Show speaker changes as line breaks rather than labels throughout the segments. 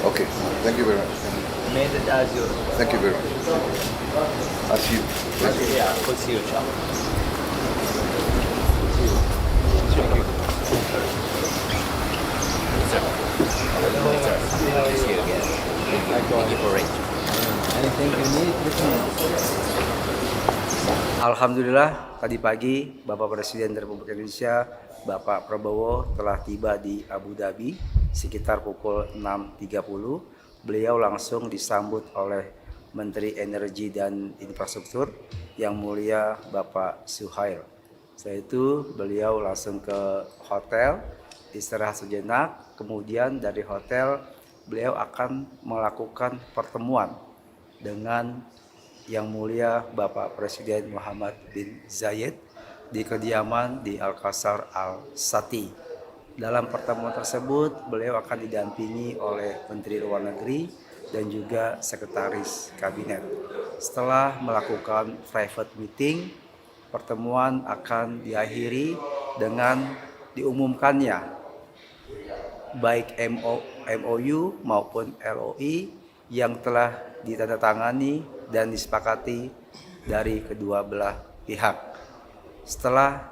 Okay, thank you very much.
Made it as your.
Thank you very much. I'll see you.
Yeah, we'll see you, inshallah. See you again. Thank you for arranging. Anything you need, let me know. Alhamdulillah, tadi pagi Bapak Presiden Republik Indonesia, Bapak Prabowo telah tiba di Abu Dhabi sekitar pukul 6.30. Beliau langsung disambut oleh Menteri Energi dan Infrastruktur yang mulia Bapak Suhail. Setelah itu beliau langsung ke hotel, istirahat sejenak, kemudian dari hotel beliau akan melakukan pertemuan dengan yang mulia Bapak Presiden Muhammad bin Zayed di kediaman di Al-Qasar Al-Sati. Dalam pertemuan tersebut beliau akan didampingi oleh Menteri Luar Negeri dan juga Sekretaris Kabinet. Setelah melakukan private meeting, pertemuan akan diakhiri dengan diumumkannya baik MOU maupun LOI yang telah ditandatangani dan disepakati dari kedua belah pihak. Setelah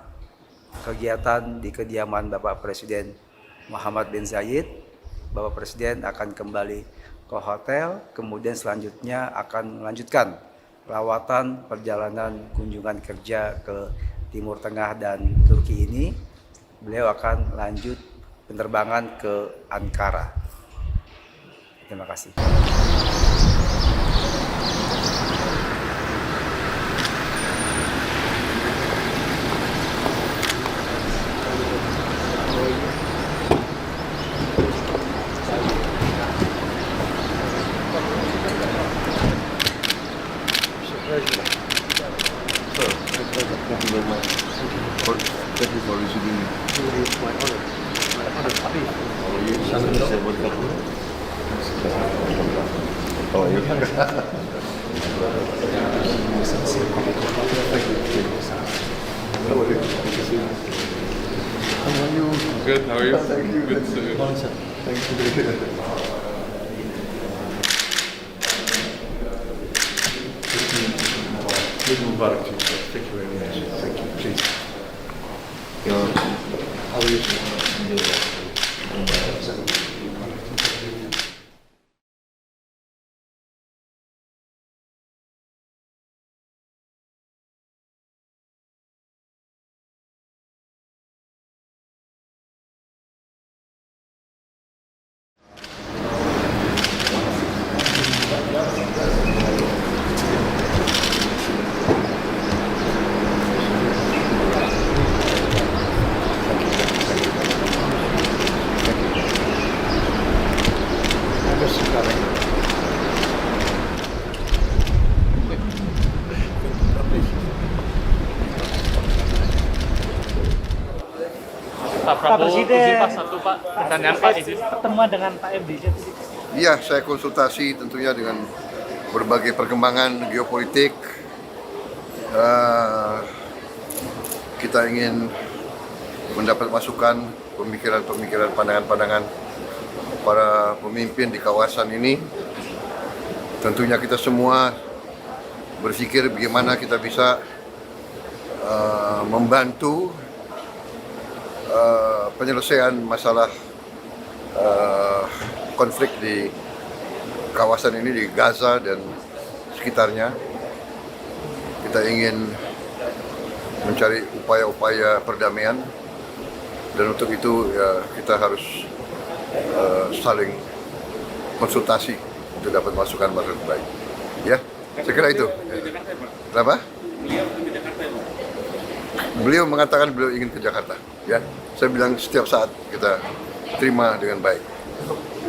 kegiatan di kediaman Bapak Presiden Muhammad bin Zayed, Bapak Presiden akan kembali ke hotel, kemudian selanjutnya akan melanjutkan lawatan perjalanan kunjungan kerja ke Timur Tengah dan Turki ini. Beliau akan lanjut penerbangan ke Ankara. Terima kasih.
Thank you for receiving me.
It's my honor. My honor, Habib.
How are you? How are you? How are you?
Good, how are you?
Thank you.
Good to see you.
Thank you.
Good Mubarak to you, sir. Thank you very much. Thank you, please.
How are you?
Pak Prabowo,
Presiden.
izin Pak satu Pak, pertanyaan Pak izin.
Pertemuan dengan Pak MD.
Iya, saya konsultasi tentunya dengan berbagai perkembangan geopolitik. Kita ingin mendapat masukan, pemikiran-pemikiran, pandangan-pandangan para pemimpin di kawasan ini. Tentunya kita semua berpikir bagaimana kita bisa membantu penyelesaian masalah konflik di kawasan ini, di Gaza dan sekitarnya. Kita ingin mencari upaya-upaya perdamaian, dan untuk itu ya, kita harus saling konsultasi untuk dapat masukan yang terbaik. Ya, saya kira itu. Kenapa? Beliau mengatakan beliau ingin ke Jakarta. Ya, saya bilang setiap saat kita terima dengan baik.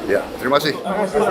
Ya, terima kasih.
Terima kasih.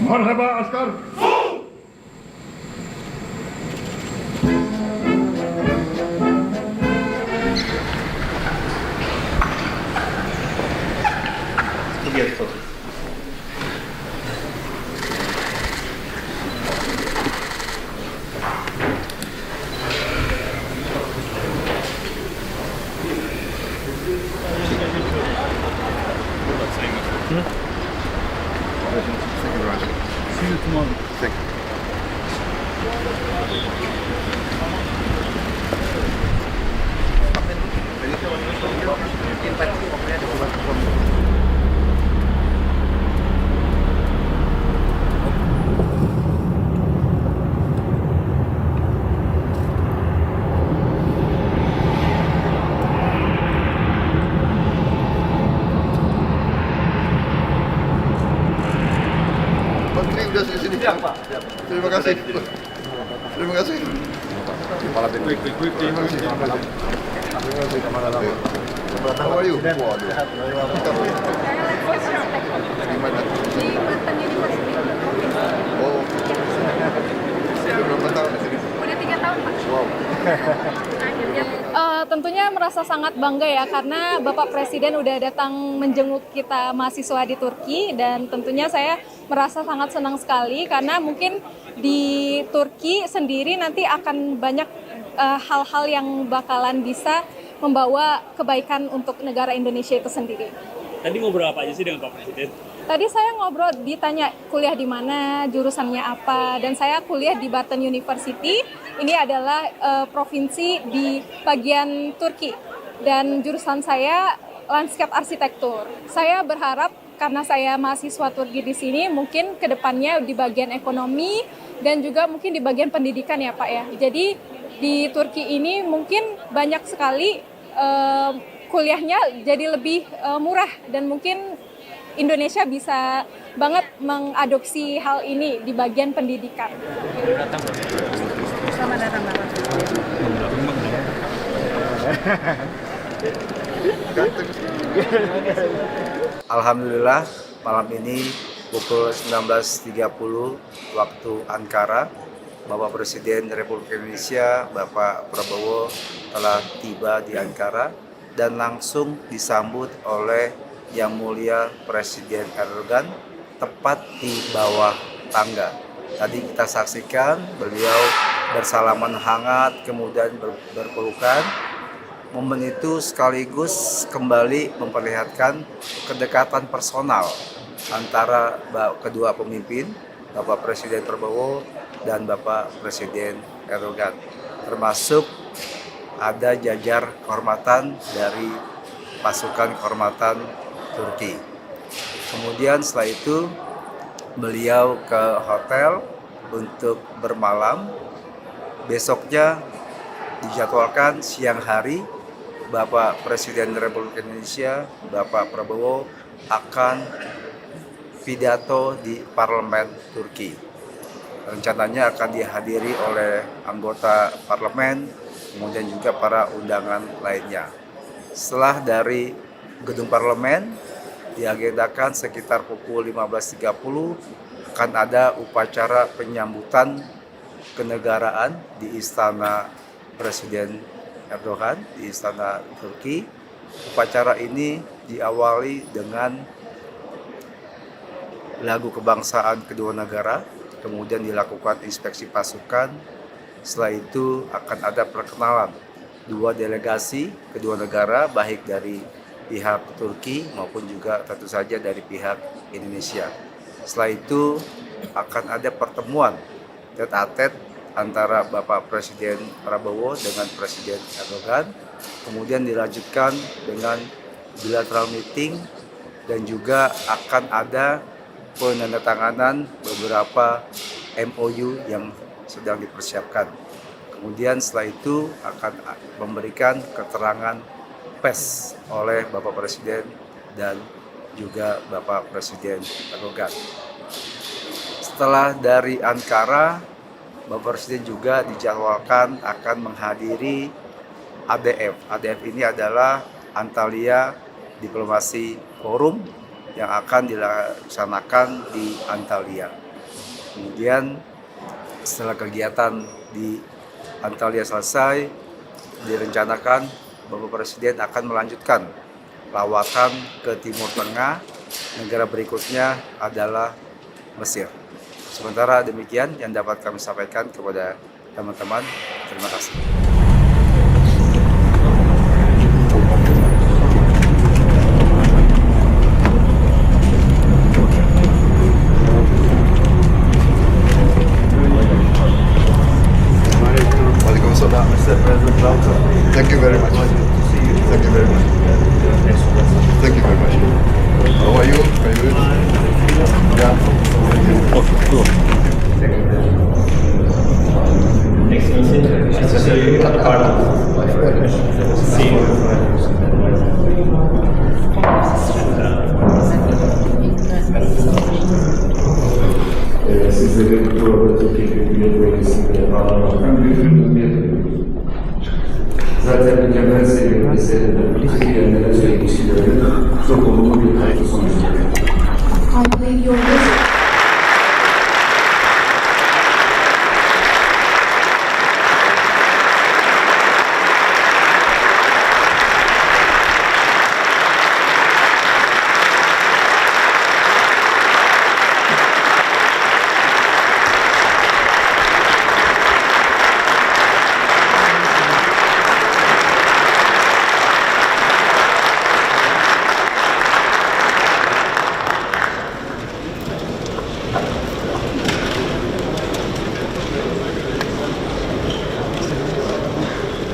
Marhaba askar.
See you tomorrow.
Menteri udah di sini. Terima kasih. Terima kasih. Terima kasih. How are you? Waduh. Gimana?
Di Banten University.
Oh. Sudah berapa tahun di sini?
Udah 3 tahun, Pak.
Wow.
Tentunya merasa sangat bangga ya karena Bapak Presiden udah datang menjenguk kita mahasiswa di Turki, dan tentunya saya merasa sangat senang sekali karena mungkin di Turki sendiri nanti akan banyak hal-hal yang bakalan bisa membawa kebaikan untuk negara Indonesia itu sendiri.
Tadi ngobrol apa aja sih dengan Pak Presiden?
Tadi saya ngobrol, ditanya kuliah di mana, jurusannya apa, dan saya kuliah di Banten University. Ini adalah provinsi di bagian Turki, dan jurusan saya landscape arsitektur. Saya berharap karena saya mahasiswa Turki di sini, mungkin kedepannya di bagian ekonomi dan juga mungkin di bagian pendidikan ya Pak ya. Jadi di Turki ini mungkin banyak sekali kuliahnya jadi lebih murah, dan mungkin Indonesia bisa banget mengadopsi hal ini di bagian pendidikan. Selamat datang Bapak.
Alhamdulillah malam ini pukul 19.30 waktu Ankara, Bapak Presiden Republik Indonesia Bapak Prabowo telah tiba di Ankara dan langsung disambut oleh Yang Mulia Presiden Erdogan tepat di bawah tangga. Tadi kita saksikan beliau bersalaman hangat, kemudian berpelukan. Momen itu sekaligus kembali memperlihatkan kedekatan personal antara kedua pemimpin, Bapak Presiden Prabowo dan Bapak Presiden Erdogan. Termasuk ada jajar kehormatan dari pasukan kehormatan Turki. Kemudian setelah itu beliau ke hotel untuk bermalam. Besoknya dijadwalkan siang hari Bapak Presiden Republik Indonesia Bapak Prabowo akan pidato di parlemen Turki. Rencananya akan dihadiri oleh anggota parlemen, kemudian juga para undangan lainnya. Setelah dari gedung parlemen, diagendakan sekitar pukul 15.30 akan ada upacara penyambutan kenegaraan di Istana Presiden Erdogan, di Istana Turki. Upacara ini diawali dengan lagu kebangsaan kedua negara, kemudian dilakukan inspeksi pasukan. Setelah itu akan ada perkenalan dua delegasi kedua negara, baik dari pihak Turki maupun juga tentu saja dari pihak Indonesia. Setelah itu akan ada pertemuan tete-a-tete antara Bapak Presiden Prabowo dengan Presiden Erdogan, kemudian dilanjutkan dengan bilateral meeting, dan juga akan ada penandatanganan beberapa MOU yang sedang dipersiapkan. Kemudian setelah itu akan memberikan keterangan pers oleh Bapak Presiden dan juga Bapak Presiden Erdogan. Setelah dari Ankara, Bapak Presiden juga dijadwalkan akan menghadiri ADF. ADF ini adalah Antalya Diplomasi Forum yang akan dilaksanakan di Antalya. Kemudian setelah kegiatan di Antalya selesai, direncanakan Bapak Presiden akan melanjutkan lawatan ke Timur Tengah. Negara berikutnya adalah Mesir. Sementara demikian yang dapat kami sampaikan kepada teman-teman. Terima kasih.
Waalaikumsalam, Mr. President. Thank you very much. Thank you very much. Thank you very much. How are you? Are you good? Yeah.
Sizleri bu arada Türkiye Cumhuriyeti bölgesinde bağlamaktan büyük memnuniyet. Zaten mükemmel seviyede meselede Türkiye'lere söylemişleri çok olumlu bir katkı sunuyor.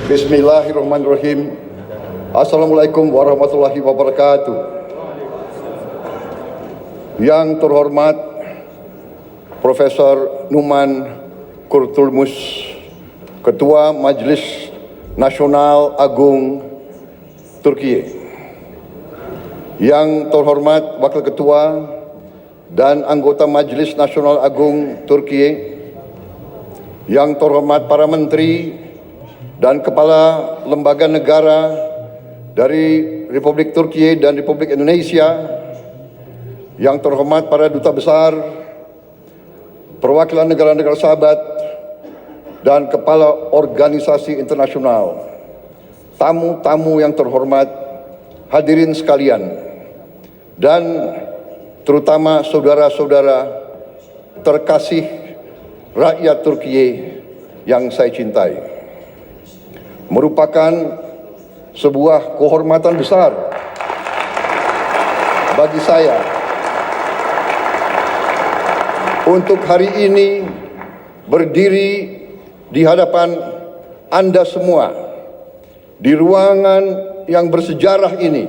Bismillahirrahmanirrahim. Assalamualaikum warahmatullahi wabarakatuh. Yang terhormat Profesor Numan Kurtulmus, Ketua Majelis Nasional Agung Turkiye. Yang terhormat Wakil Ketua dan anggota Majelis Nasional Agung Turkiye. Yang terhormat para menteri dan kepala lembaga negara dari Republik Turkiye dan Republik Indonesia, yang terhormat para duta besar, perwakilan negara-negara sahabat, dan kepala organisasi internasional, tamu-tamu yang terhormat, hadirin sekalian, dan terutama saudara-saudara terkasih rakyat Turkiye yang saya cintai. Merupakan sebuah kehormatan besar bagi saya untuk hari ini berdiri di hadapan Anda semua di ruangan yang bersejarah ini,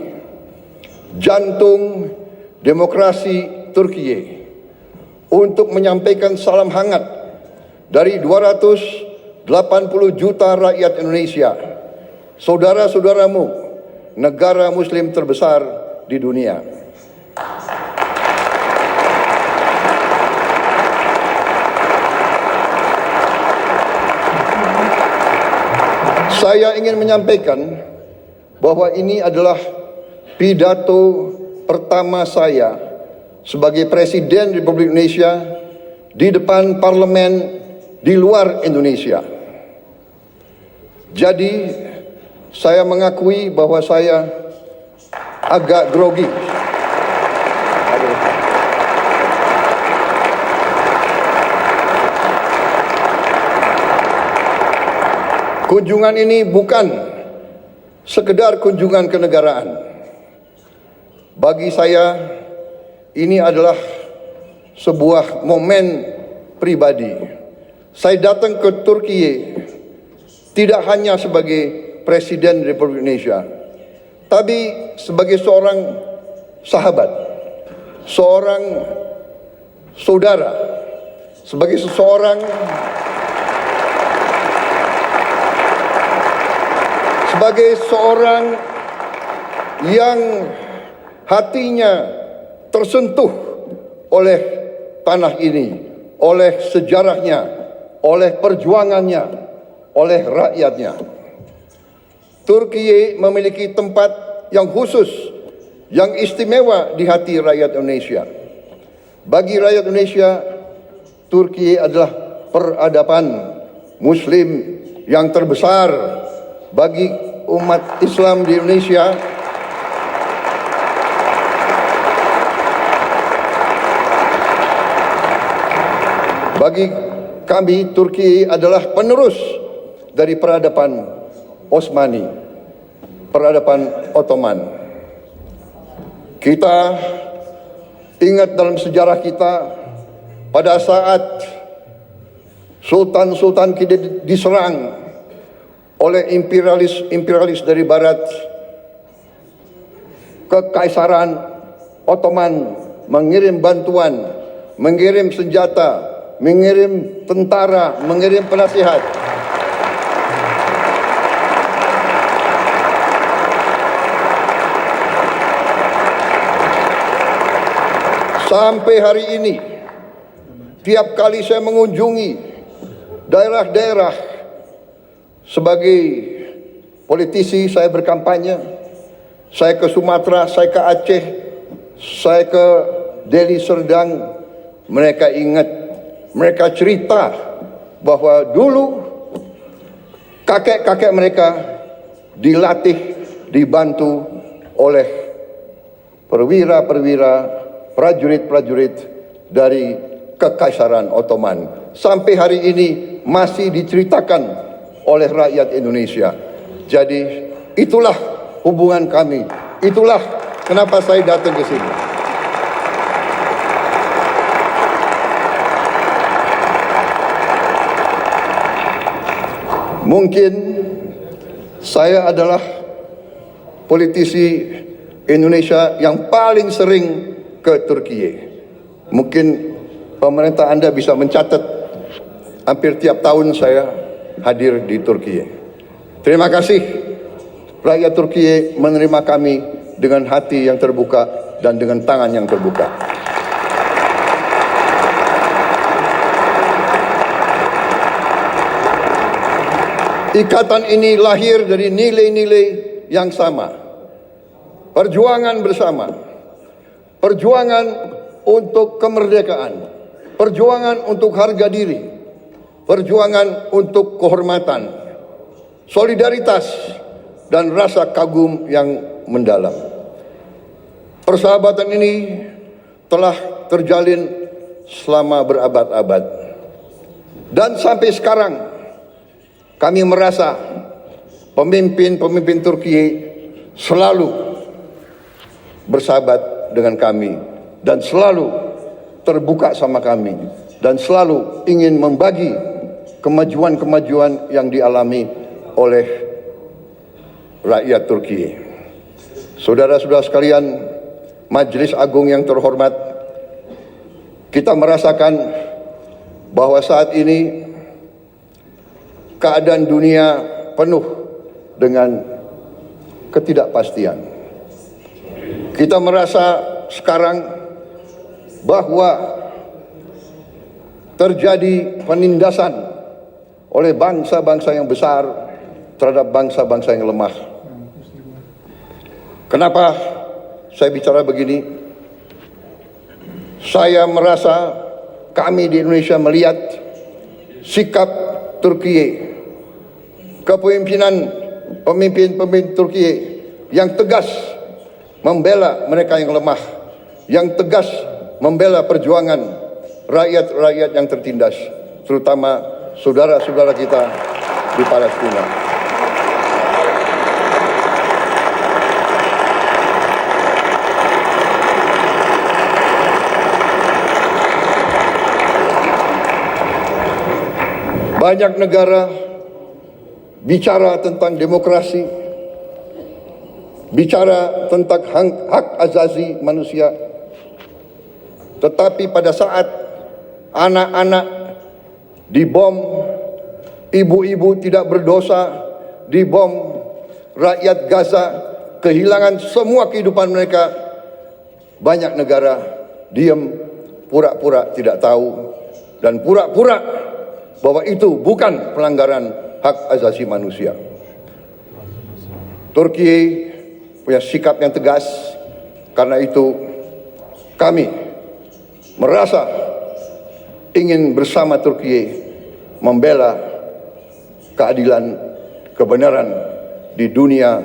jantung demokrasi Turkiye, untuk menyampaikan salam hangat dari 280 juta rakyat Indonesia, saudara-saudaramu, negara muslim terbesar di dunia. Saya ingin menyampaikan bahwa ini adalah pidato pertama saya sebagai Presiden Republik Indonesia di depan parlemen di luar Indonesia. Jadi saya mengakui bahwa saya agak grogi. Kunjungan ini bukan sekedar kunjungan kenegaraan. Bagi saya ini adalah sebuah momen pribadi. Saya datang ke Turkiye tidak hanya sebagai Presiden Republik Indonesia, tapi sebagai seorang sahabat, seorang saudara, sebagai seseorang yang hatinya tersentuh oleh tanah ini, oleh sejarahnya, oleh perjuangannya, oleh rakyatnya. Turkiye memiliki tempat yang khusus, yang istimewa di hati rakyat Indonesia. Bagi rakyat Indonesia, Turki adalah peradaban Muslim yang terbesar bagi umat Islam di Indonesia. Bagi kami, Turki adalah penerus dari peradaban Osmani, peradaban Ottoman. Kita ingat dalam sejarah kita pada saat sultan-sultan kita diserang oleh imperialis dari barat, Kekaisaran Ottoman mengirim bantuan, mengirim senjata, mengirim tentara, mengirim penasihat. Sampai hari ini, tiap kali saya mengunjungi daerah-daerah sebagai politisi, saya berkampanye, saya ke Sumatera, saya ke Aceh, saya ke Deli Serdang, mereka ingat, mereka cerita bahwa dulu kakek-kakek mereka dilatih, dibantu oleh perwira-perwira, prajurit-prajurit dari Kekaisaran Ottoman. Sampai hari ini masih diceritakan oleh rakyat Indonesia. Jadi itulah hubungan kami. Itulah kenapa saya datang ke sini. Mungkin saya adalah politisi Indonesia yang paling sering ke Turki. Mungkin pemerintah Anda bisa mencatat hampir tiap tahun saya hadir di Turki. Terima kasih rakyat Turki menerima kami dengan hati yang terbuka dan dengan tangan yang terbuka. Ikatan ini lahir dari nilai-nilai yang sama. Perjuangan bersama. Perjuangan untuk kemerdekaan. Perjuangan untuk harga diri. Perjuangan untuk kehormatan. Solidaritas dan rasa kagum yang mendalam. Persahabatan ini telah terjalin selama berabad-abad. Dan sampai sekarang kami merasa pemimpin-pemimpin Turki selalu bersahabat dengan kami dan selalu terbuka sama kami dan selalu ingin membagi kemajuan-kemajuan yang dialami oleh rakyat Turki. Saudara-saudara sekalian, Majelis Agung yang terhormat, kita merasakan bahwa saat ini keadaan dunia penuh dengan ketidakpastian. Kita merasa sekarang bahwa terjadi penindasan oleh bangsa-bangsa yang besar terhadap bangsa-bangsa yang lemah. Kenapa saya bicara begini? Saya merasa kami di Indonesia melihat sikap Turki, kepemimpinan pemimpin-pemimpin Turki yang tegas membela mereka yang lemah, yang tegas membela perjuangan rakyat-rakyat yang tertindas, terutama saudara-saudara kita di Palestina. Banyak negara bicara tentang demokrasi, bicara tentang hak asasi manusia, tetapi pada saat anak-anak dibom, ibu-ibu tidak berdosa dibom, rakyat Gaza kehilangan semua kehidupan mereka, banyak negara diam, pura-pura tidak tahu, dan pura-pura bahwa itu bukan pelanggaran hak asasi manusia. Turki punya sikap yang tegas, karena itu kami merasa ingin bersama Turki membela keadilan, kebenaran di dunia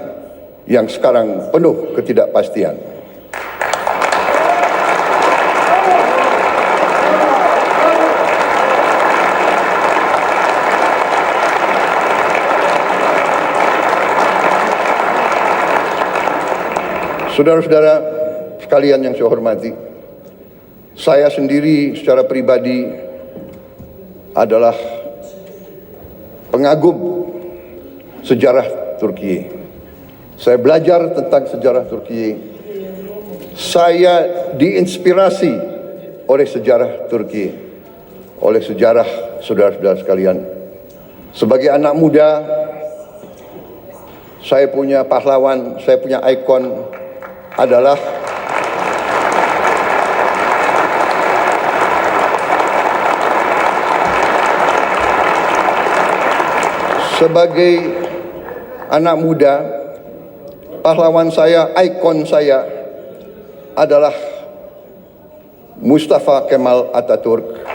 yang sekarang penuh ketidakpastian. Saudara-saudara sekalian yang saya hormati, saya sendiri secara pribadi adalah pengagum sejarah Turki. Saya belajar tentang sejarah Turki. Saya diinspirasi oleh sejarah Turki, oleh sejarah saudara-saudara sekalian. Sebagai anak muda, saya punya pahlawan, saya punya ikon adalah sebagai anak muda, pahlawan saya, ikon saya adalah Mustafa Kemal Atatürk.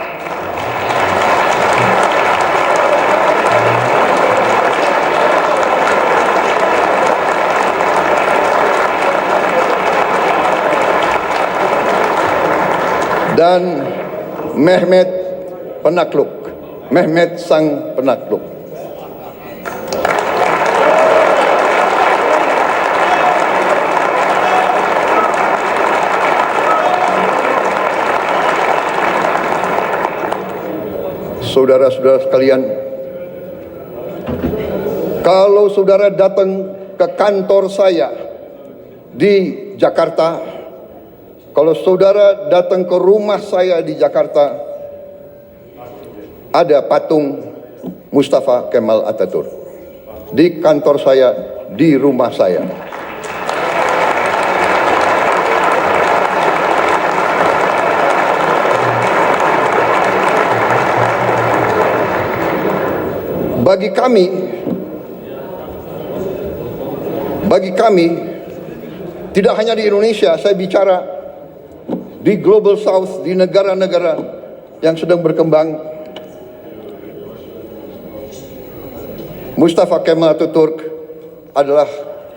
Dan Mehmet Penakluk, Mehmet Sang Penakluk. Saudara-saudara sekalian, kalau saudara datang ke kantor saya di Jakarta, kalau saudara datang ke rumah saya di Jakarta, ada patung Mustafa Kemal Atatürk. Di kantor saya, di rumah saya. Bagi kami, tidak hanya di Indonesia, saya bicara di Global South, di negara-negara yang sedang berkembang, Mustafa Kemal Atatürk adalah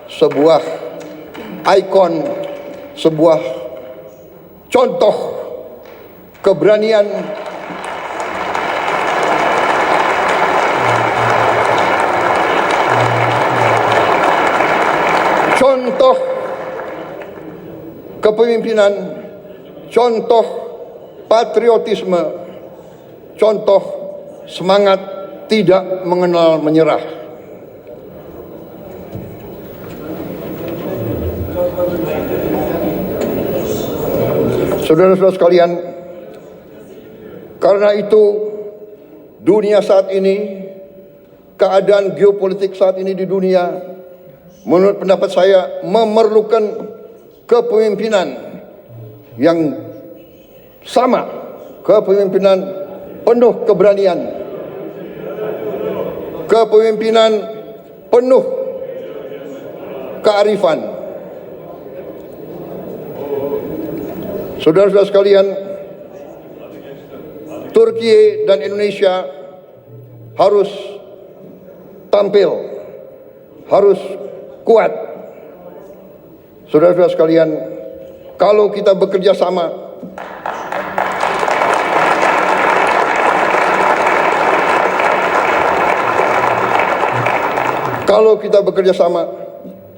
sebuah ikon, sebuah contoh keberanian, contoh kepemimpinan, contoh patriotisme, contoh semangat tidak mengenal menyerah. Saudara-saudara sekalian, karena itu dunia saat ini, keadaan geopolitik saat ini di dunia, menurut pendapat saya memerlukan kepemimpinan yang sama, kepemimpinan penuh keberanian, kepemimpinan penuh kearifan. Saudara-saudara sekalian, Turki dan Indonesia harus tampil, harus kuat. Saudara-saudara sekalian, kalau kita bekerja sama,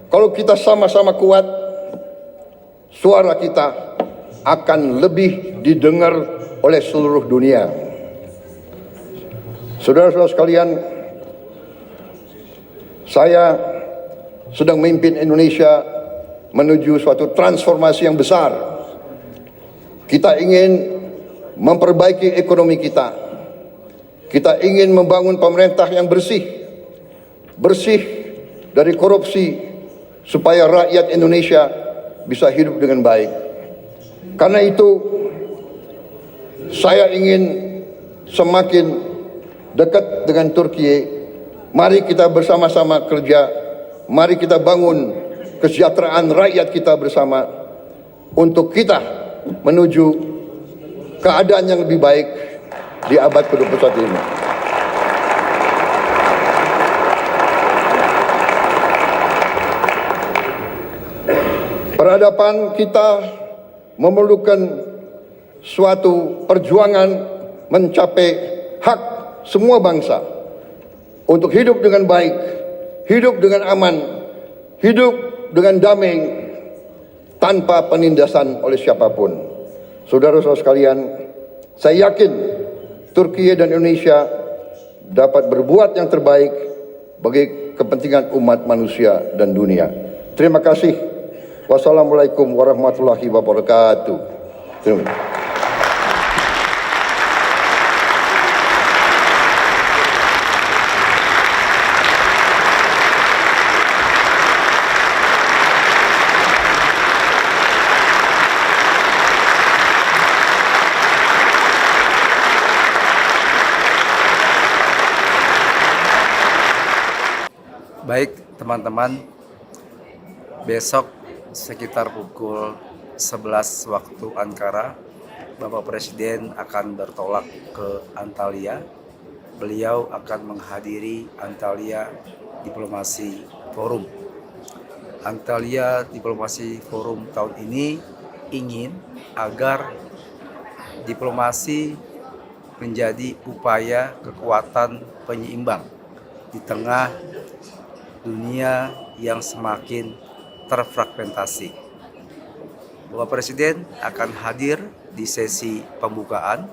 kalau kita sama-sama kuat, suara kita akan lebih didengar oleh seluruh dunia. Saudara-saudara sekalian, saya sedang memimpin Indonesia menuju suatu transformasi yang besar. Kita ingin memperbaiki ekonomi kita. Kita ingin membangun pemerintah yang bersih dari korupsi, supaya rakyat Indonesia bisa hidup dengan baik. Karena itu, saya ingin semakin dekat dengan Turki. Mari kita bersama-sama kerja. Mari kita bangun kesejahteraan rakyat kita bersama untuk kita menuju keadaan yang lebih baik, di abad ke-21 ini. Peradaban kita memerlukan suatu perjuangan mencapai hak semua bangsa untuk hidup dengan baik, hidup dengan aman, hidup dengan damai tanpa penindasan oleh siapapun. Saudara-saudara sekalian, saya yakin Turki dan Indonesia dapat berbuat yang terbaik bagi kepentingan umat manusia dan dunia. Terima kasih. Wassalamualaikum warahmatullahi wabarakatuh. Terima kasih.
Baik teman-teman, besok sekitar pukul 11 waktu Ankara, Bapak Presiden akan bertolak ke Antalya. Beliau akan menghadiri Antalya Diplomasi Forum. Antalya Diplomasi Forum tahun ini ingin agar diplomasi menjadi upaya kekuatan penyeimbang di tengah dunia yang semakin terfragmentasi. Bapak Presiden akan hadir di sesi pembukaan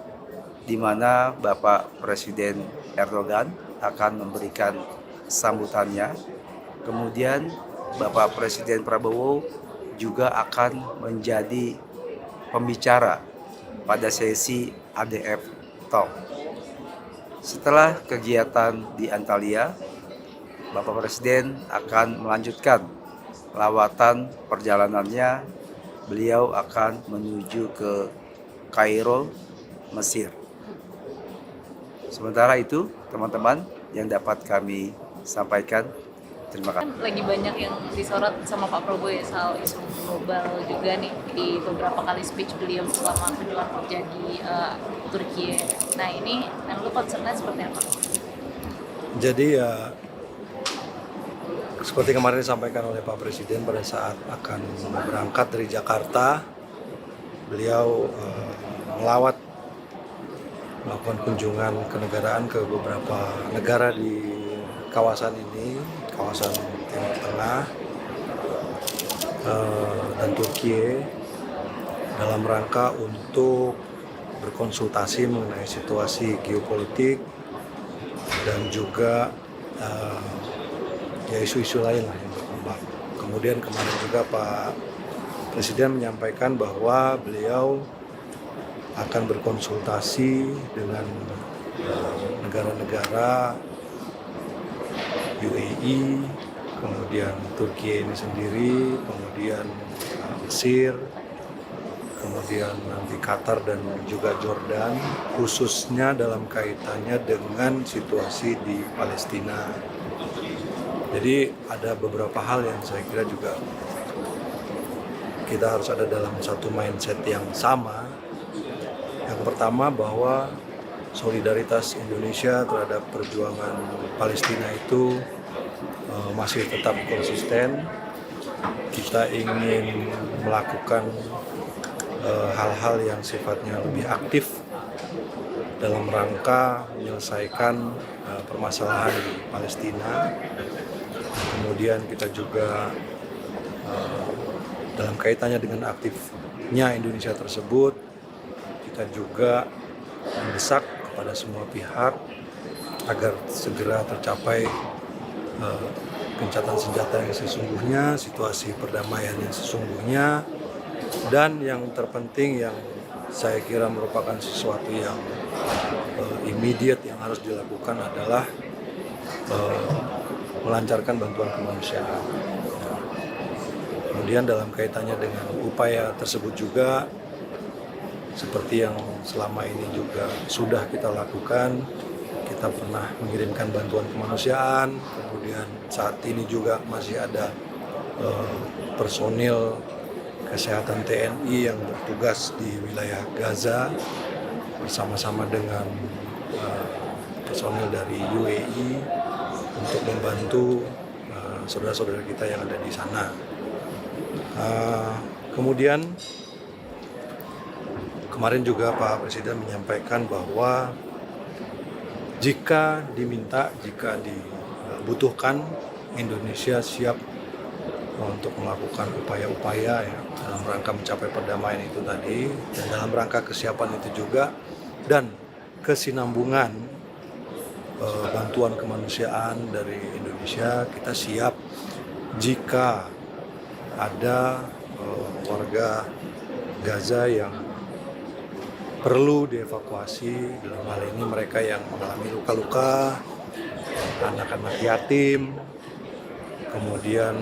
di mana Bapak Presiden Erdogan akan memberikan sambutannya. Kemudian Bapak Presiden Prabowo juga akan menjadi pembicara pada sesi ADF Talk. Setelah kegiatan di Antalya, Bapak Presiden akan melanjutkan lawatan perjalanannya. Beliau akan menuju ke Kairo, Mesir. Sementara itu, teman-teman yang dapat kami sampaikan, terima kasih.
Lagi banyak yang disorot sama Pak Prabowo ya soal isu global juga nih di beberapa kali speech beliau selama kunjungan kerja di Turki. Nah ini yang lu concernnya seperti apa?
Jadi ya seperti kemarin disampaikan oleh Pak Presiden pada saat akan berangkat dari Jakarta, beliau melakukan kunjungan kenegaraan ke beberapa negara di kawasan ini, kawasan Timur Tengah dan Turki, dalam rangka untuk berkonsultasi mengenai situasi geopolitik dan juga ya isu-isu lain lah yang berkembang. Kemudian kemarin juga Pak Presiden menyampaikan bahwa beliau akan berkonsultasi dengan negara-negara UAE, kemudian Turki ini sendiri, kemudian Mesir, kemudian nanti Qatar dan juga Jordan, khususnya dalam kaitannya dengan situasi di Palestina. Jadi ada beberapa hal yang saya kira juga kita harus ada dalam satu mindset yang sama. Yang pertama bahwa solidaritas Indonesia terhadap perjuangan Palestina itu masih tetap konsisten. Kita ingin melakukan hal-hal yang sifatnya lebih aktif dalam rangka menyelesaikan permasalahan di Palestina. Kemudian kita juga dalam kaitannya dengan aktifnya Indonesia tersebut, kita juga mendesak kepada semua pihak agar segera tercapai gencatan senjata yang sesungguhnya, situasi perdamaian yang sesungguhnya, dan yang terpenting yang saya kira merupakan sesuatu yang immediate yang harus dilakukan adalah melancarkan bantuan kemanusiaan. Kemudian dalam kaitannya dengan upaya tersebut juga, seperti yang selama ini juga sudah kita lakukan, kita pernah mengirimkan bantuan kemanusiaan, kemudian saat ini juga masih ada personil kesehatan TNI yang bertugas di wilayah Gaza bersama-sama dengan personil dari UAE untuk membantu saudara-saudara kita yang ada di sana. Kemudian kemarin juga Pak Presiden menyampaikan bahwa jika diminta, jika dibutuhkan, Indonesia siap untuk melakukan upaya-upaya ya, dalam rangka mencapai perdamaian itu tadi, dan dalam rangka kesiapan itu juga, dan kesinambungan bantuan kemanusiaan dari Indonesia, kita siap jika ada warga Gaza yang perlu dievakuasi. Dalam hal ini mereka yang mengalami luka-luka, anak-anak yatim, kemudian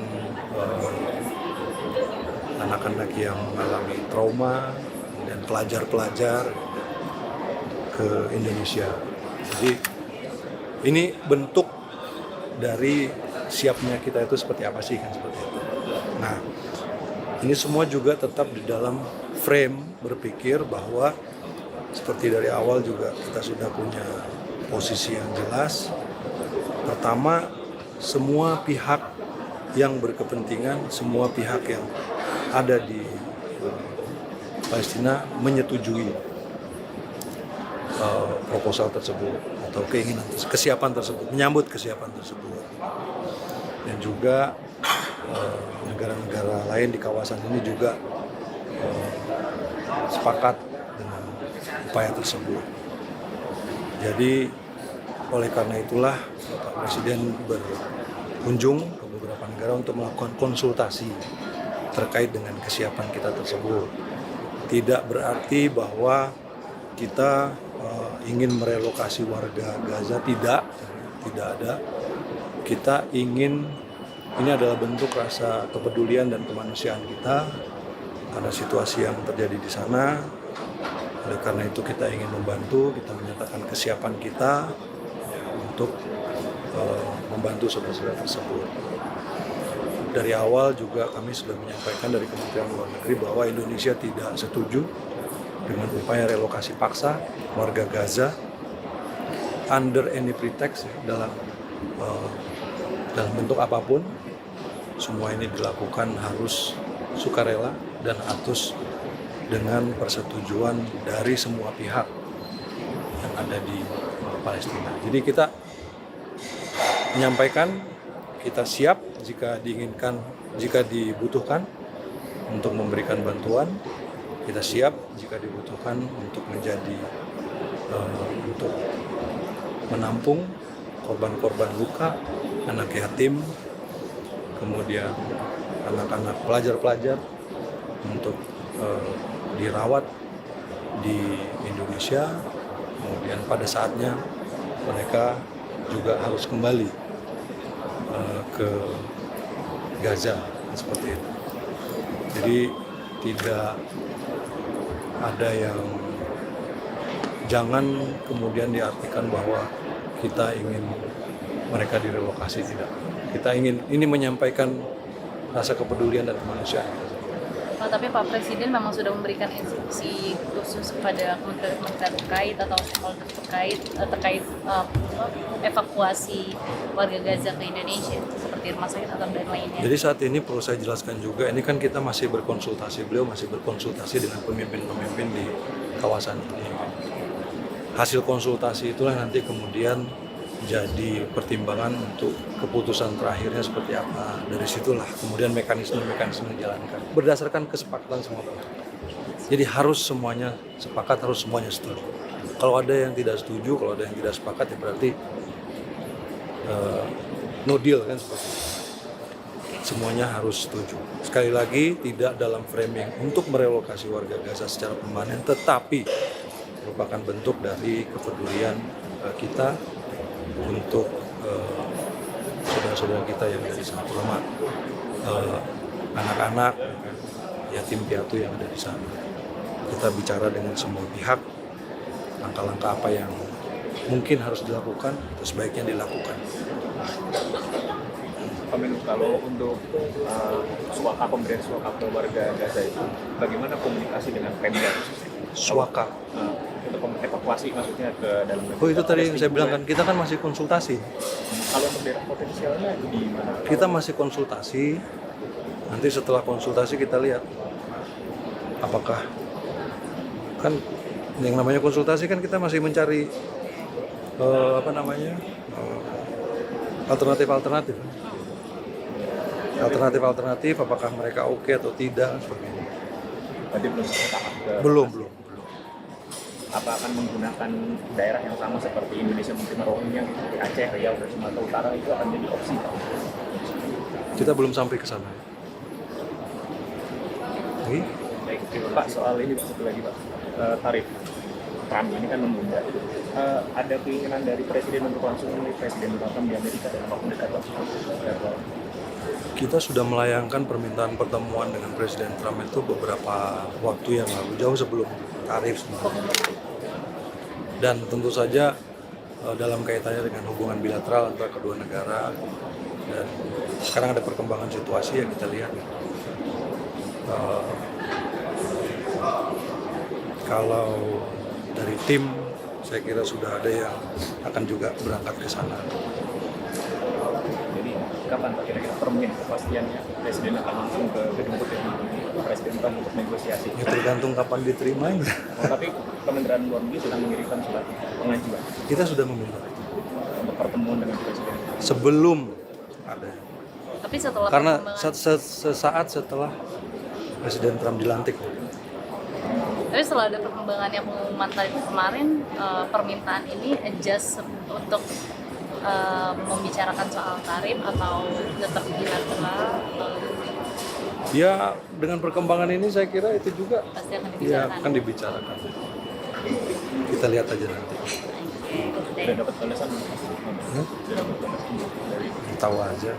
anak-anak yang mengalami trauma, dan pelajar-pelajar ke Indonesia. Jadi ini bentuk dari siapnya kita itu seperti apa sih, kan seperti itu. Nah, ini semua juga tetap di dalam frame berpikir bahwa seperti dari awal juga kita sudah punya posisi yang jelas. Pertama, semua pihak yang berkepentingan, semua pihak yang ada di Palestina menyetujui proposal tersebut atau keinginan, kesiapan tersebut, menyambut kesiapan tersebut. Dan juga negara-negara lain di kawasan ini juga sepakat dengan upaya tersebut. Jadi oleh karena itulah Pak Presiden berkunjung ke beberapa negara untuk melakukan konsultasi terkait dengan kesiapan kita tersebut. Tidak berarti bahwa kita ingin merelokasi warga Gaza, tidak ada. Kita ingin, ini adalah bentuk rasa kepedulian dan kemanusiaan kita karena situasi yang terjadi di sana. Oleh karena itu kita ingin membantu, kita menyatakan kesiapan kita untuk membantu saudara-saudara tersebut. Dari awal juga kami sudah menyampaikan dari Kementerian Luar Negeri bahwa Indonesia tidak setuju dengan upaya relokasi paksa warga Gaza under any pretext, dalam bentuk apapun. Semua ini dilakukan harus sukarela dan harus dengan persetujuan dari semua pihak yang ada di Palestina. Jadi kita menyampaikan kita siap jika diinginkan, jika dibutuhkan untuk memberikan bantuan. Kita siap jika dibutuhkan untuk menjadi untuk menampung korban-korban luka, anak yatim, kemudian anak-anak pelajar-pelajar untuk dirawat di Indonesia. Kemudian pada saatnya mereka juga harus kembali ke Gaza, seperti itu. Jadi tidak ada yang, jangan kemudian diartikan bahwa kita ingin mereka direlokasi, tidak. Kita ingin ini menyampaikan rasa kepedulian dan kemanusiaan.
Tapi Pak Presiden memang sudah memberikan instruksi khusus kepada kementerian terkait atau stakeholder terkait evakuasi warga Gaza ke Indonesia seperti rumah sakit atau dan lainnya.
Jadi saat ini perlu saya jelaskan juga, ini kan kita masih berkonsultasi, beliau masih berkonsultasi dengan pemimpin-pemimpin di kawasan ini. Hasil konsultasi itulah nanti kemudian jadi pertimbangan untuk keputusan terakhirnya seperti apa. Dari situlah kemudian mekanisme-mekanisme dijalankan berdasarkan kesepakatan semua pihak. Jadi harus semuanya sepakat, harus semuanya setuju. Kalau ada yang tidak setuju, kalau ada yang tidak sepakat, ya berarti no deal, kan seperti itu. Semuanya harus setuju. Sekali lagi, tidak dalam framing untuk merelokasi warga Gaza secara permanen, tetapi merupakan bentuk dari kepedulian kita untuk saudara-saudara kita yang ada di sana, terutama anak-anak, yatim piatu yang ada di sana. Kita bicara dengan semua pihak, langkah-langkah apa yang mungkin harus dilakukan, atau sebaiknya dilakukan.
Pak Menlu, kalau untuk pemberian suaka ke warga Gaza itu, bagaimana komunikasi dengan Pemda?
Swaka.
Untuk evakuasi maksudnya ke dalam negeri.
Oh itu tadi yang saya bilang kan, kita kan masih konsultasi.
Kalau untuk daerah potensialnya di mana?
Kita masih konsultasi, nanti setelah konsultasi kita lihat apakah, kan yang namanya konsultasi kan kita masih mencari alternatif apakah mereka oke atau tidak seperti itu.
Tadi belum sampai tahap ke
Belum.
apa akan menggunakan daerah yang sama seperti Indonesia menerima Rohingya di Aceh, Riau, dan Sumatera Utara itu akan jadi opsi Pak?
Kita belum sampai ke sana. Oke.
Baik, Pak, soal ini satu lagi Pak, tarif Trump ini kan menunda. Ada keinginan dari Presiden untuk langsung memilih Presiden Donald Trump di Amerika dalam waktu dekat Pak?
Kita sudah melayangkan permintaan pertemuan dengan Presiden Trump itu beberapa waktu yang lalu, jauh sebelum tarif sebenarnya. Dan tentu saja dalam kaitannya dengan hubungan bilateral antara kedua negara, dan sekarang ada perkembangan situasi yang kita lihat. Kalau dari tim, saya kira sudah ada yang akan juga berangkat ke sana.
Jadi kapan Pak kira-kira termin kepastiannya Presiden akan langsung ke gedung putih Presiden Trump untuk negosiasi?
Ya tergantung kapan diterimanya.
Tapi Kementerian Luar Negeri sudah mengirimkan surat pengajuan
Kita sudah meminta
untuk pertemuan dengan Presiden.
sebelum ada.
Tapi setelah
Karena
perkembangan-
sesaat setelah Presiden Trump dilantik.
Tapi setelah ada perkembangan yang pengumuman tarif kemarin, permintaan ini adjust untuk membicarakan soal tarif atau tetap bilateral,
Ya dengan perkembangan ini saya kira itu juga
pasti akan
ya
dibicarakan.
akan dibicarakan. Kita lihat aja nanti.
Sudah dapat balasan?
Tahu aja.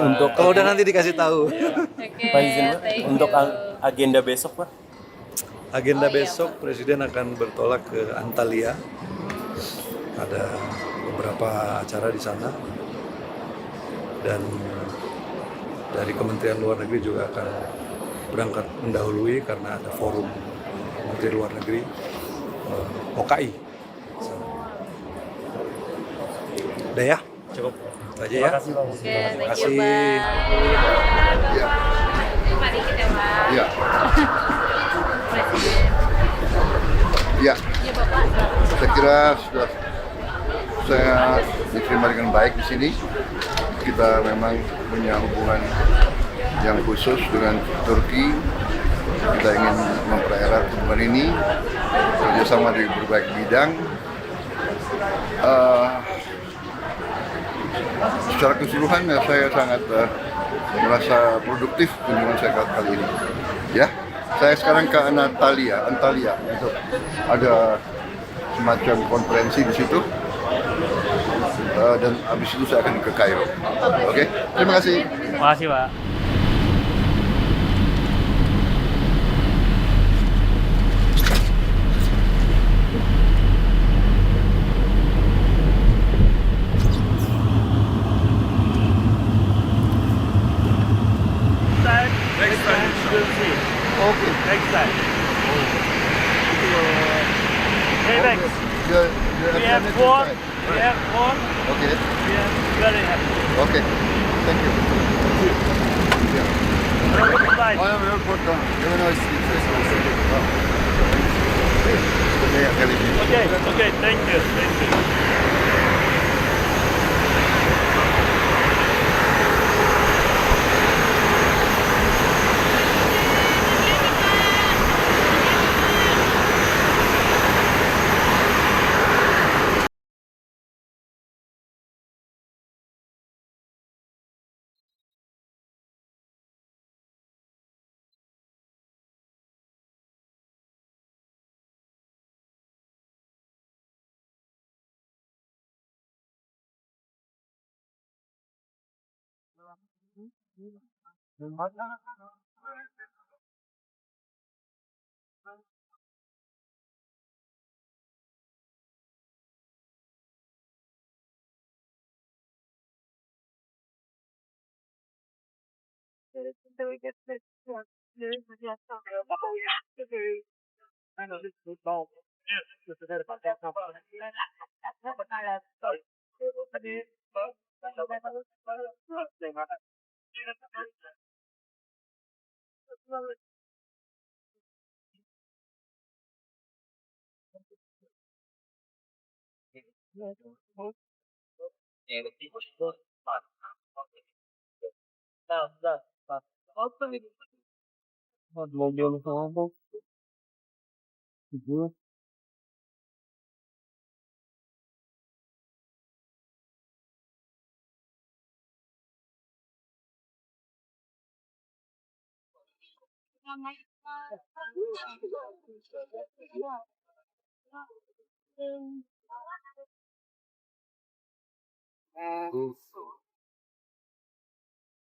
Untuk
Kalau udah nanti dikasih tahu.
Oke,
Pak izin Pak,
thank
untuk
you.
agenda besok Pak.
Agenda
Oh, iya,
besok Presiden akan bertolak ke Antalya. Ada beberapa acara di sana. Dan dari Kementerian Luar Negeri juga akan berangkat mendahului karena ada forum Menteri Luar Negeri OKI. Udah ya? Cukup. Itu aja ya.
Oke, thank you,
kasih.
Pak.
Ya.
Pak dikit ya, Pak.
Ya,
Presiden.
ya.
Ya, Bapak.
Saya kira sudah saya diterima dengan baik di sini. Kita memang punya hubungan yang khusus dengan Turki. Kita ingin mempererat hubungan ini kerjasama di berbagai bidang. Secara keseluruhan ya, saya sangat merasa produktif kunjungan saya kali ini. Ya, saya sekarang ke Antalya untuk ada semacam konferensi di situ. Dan habis itu saya akan ke Kairo. Oke, terima kasih.
Makasih, Pak. Next time we'll see.
Oke.
Next time. Hey, Max. We have won. We have won.
Oke,
We are very happy.
oke. Thank you.
Goodbye.
Oh, ya, airport. Have a nice day.
Okay, thank you. Thank you.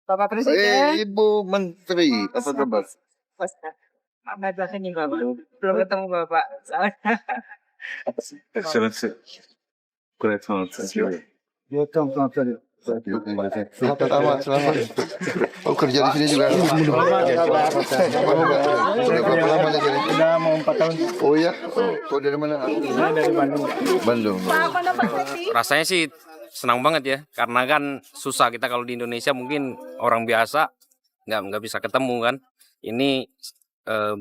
Bapak Presiden.
Ibu Menteri, apa kabar?
Belum ketemu Bapak.
Excellency. Good excellency.
Selamat. Oh, kerja di sini juga. Udah berapa lama aja jadi?
Udah mau 4 tahun.
Oh ya, kau dari mana?
Saya dari Bandung.
Bandung.
Rasanya sih senang banget ya, karena kan susah kita kalau di Indonesia mungkin orang biasa nggak bisa ketemu kan. Ini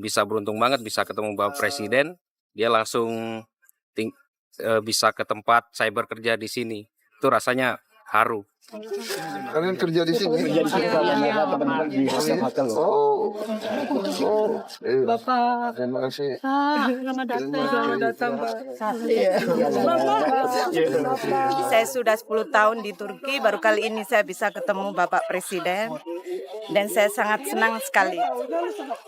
bisa beruntung banget bisa ketemu Bapak Presiden, dia langsung bisa ke tempat saya bekerja di sini. Itu rasanya haru.
Kalian kerja di sini?
Kerja di sini
Bapak. Terima kasih.
Selamat datang. Saya sudah 10 tahun di Turki, baru kali ini saya bisa ketemu Bapak Presiden. Dan saya sangat senang sekali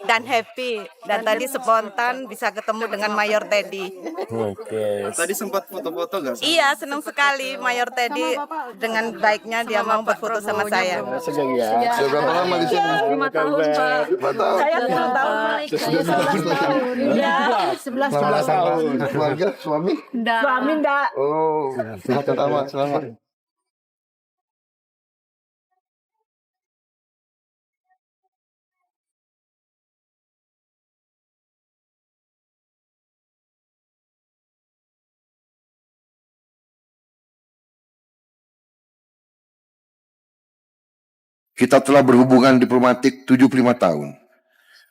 dan happy. Dan tadi spontan bisa ketemu dengan Mayor Teddy.
Oke. Tadi sempat foto-foto nggak?
Iya, senang sekali Mayor Teddy dengan baiknya dia mau berfoto sama saya.
Sudah berapa lama di sini?
5 tahun, Pak.
5 tahun.
Saya 10 tahun. Ya, 11 tahun.
Keluarga, suami?
Suami enggak.
Oh, selamat. Kita telah berhubungan diplomatik 75 tahun.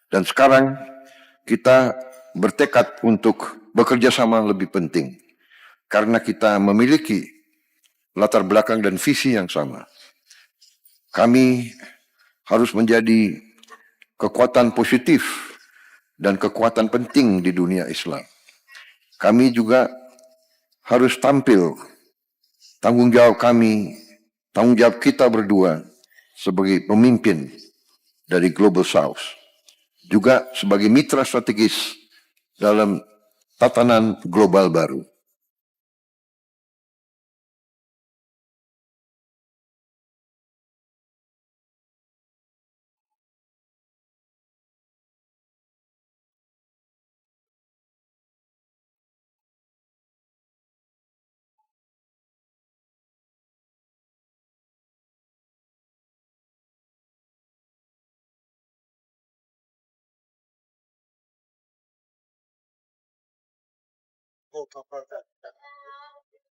Dan sekarang kita bertekad untuk bekerja sama lebih penting. Karena kita memiliki latar belakang dan visi yang sama. Kami harus menjadi kekuatan positif dan kekuatan penting di dunia Islam. Kami juga harus tampil tanggung jawab kita berdua sebagai pemimpin dari Global South, juga sebagai mitra strategis dalam tatanan global baru.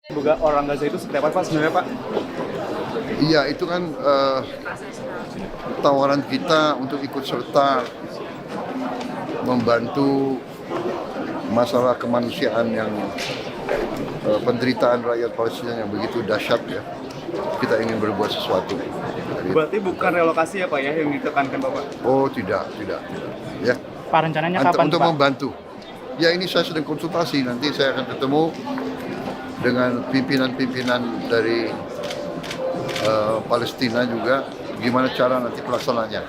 Juga orang Gaza itu seperti apa Pak sebenarnya Pak?
Iya, itu kan tawaran kita untuk ikut serta membantu masalah kemanusiaan yang penderitaan rakyat Palestina yang begitu dahsyat ya. Kita ingin berbuat sesuatu.
Berarti bukan relokasi ya Pak ya yang ditekankan Bapak?
Oh tidak. Ya.
Pak rencananya kapan
untuk
Pak?
membantu. Ya ini saya sedang konsultasi, nanti saya akan ketemu dengan pimpinan-pimpinan dari Palestina juga, gimana cara nanti pelaksananya.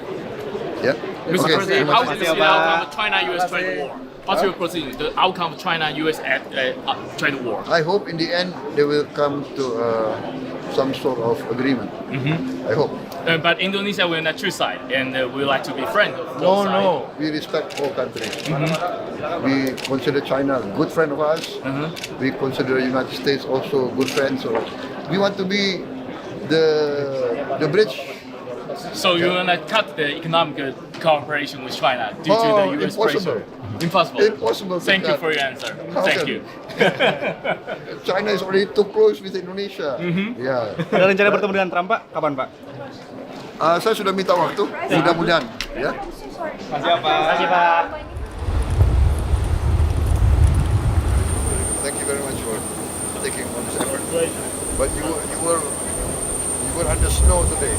Ya.
Mr. President, how do you see the
Pak.
outcome of China-US trade war? What's your position? The outcome of China-US trade war?
I hope in the end they will come to some sort of agreement. I hope.
But Indonesia will not choose side, and we like to be friends of both sides.
No. We respect all countries. We consider China a good friend of ours. We consider the United States also a good friend. So we want to be the bridge.
So you want to cut the economic cooperation with China due to the US
impossible.
pressure? Impossible.
Impossible to
Thank you
cut.
for your answer.
How
Thank
can-
you.
China is already too close with Indonesia. Ya.
Ada rencana bertemu dengan Trump, Pak? Kapan, Pak?
Saya sudah minta waktu, mudah-mudahan. Ya.
Siap, Pak. Terima kasih, Pak.
Thank you very much for taking all this effort. But you were under snow today.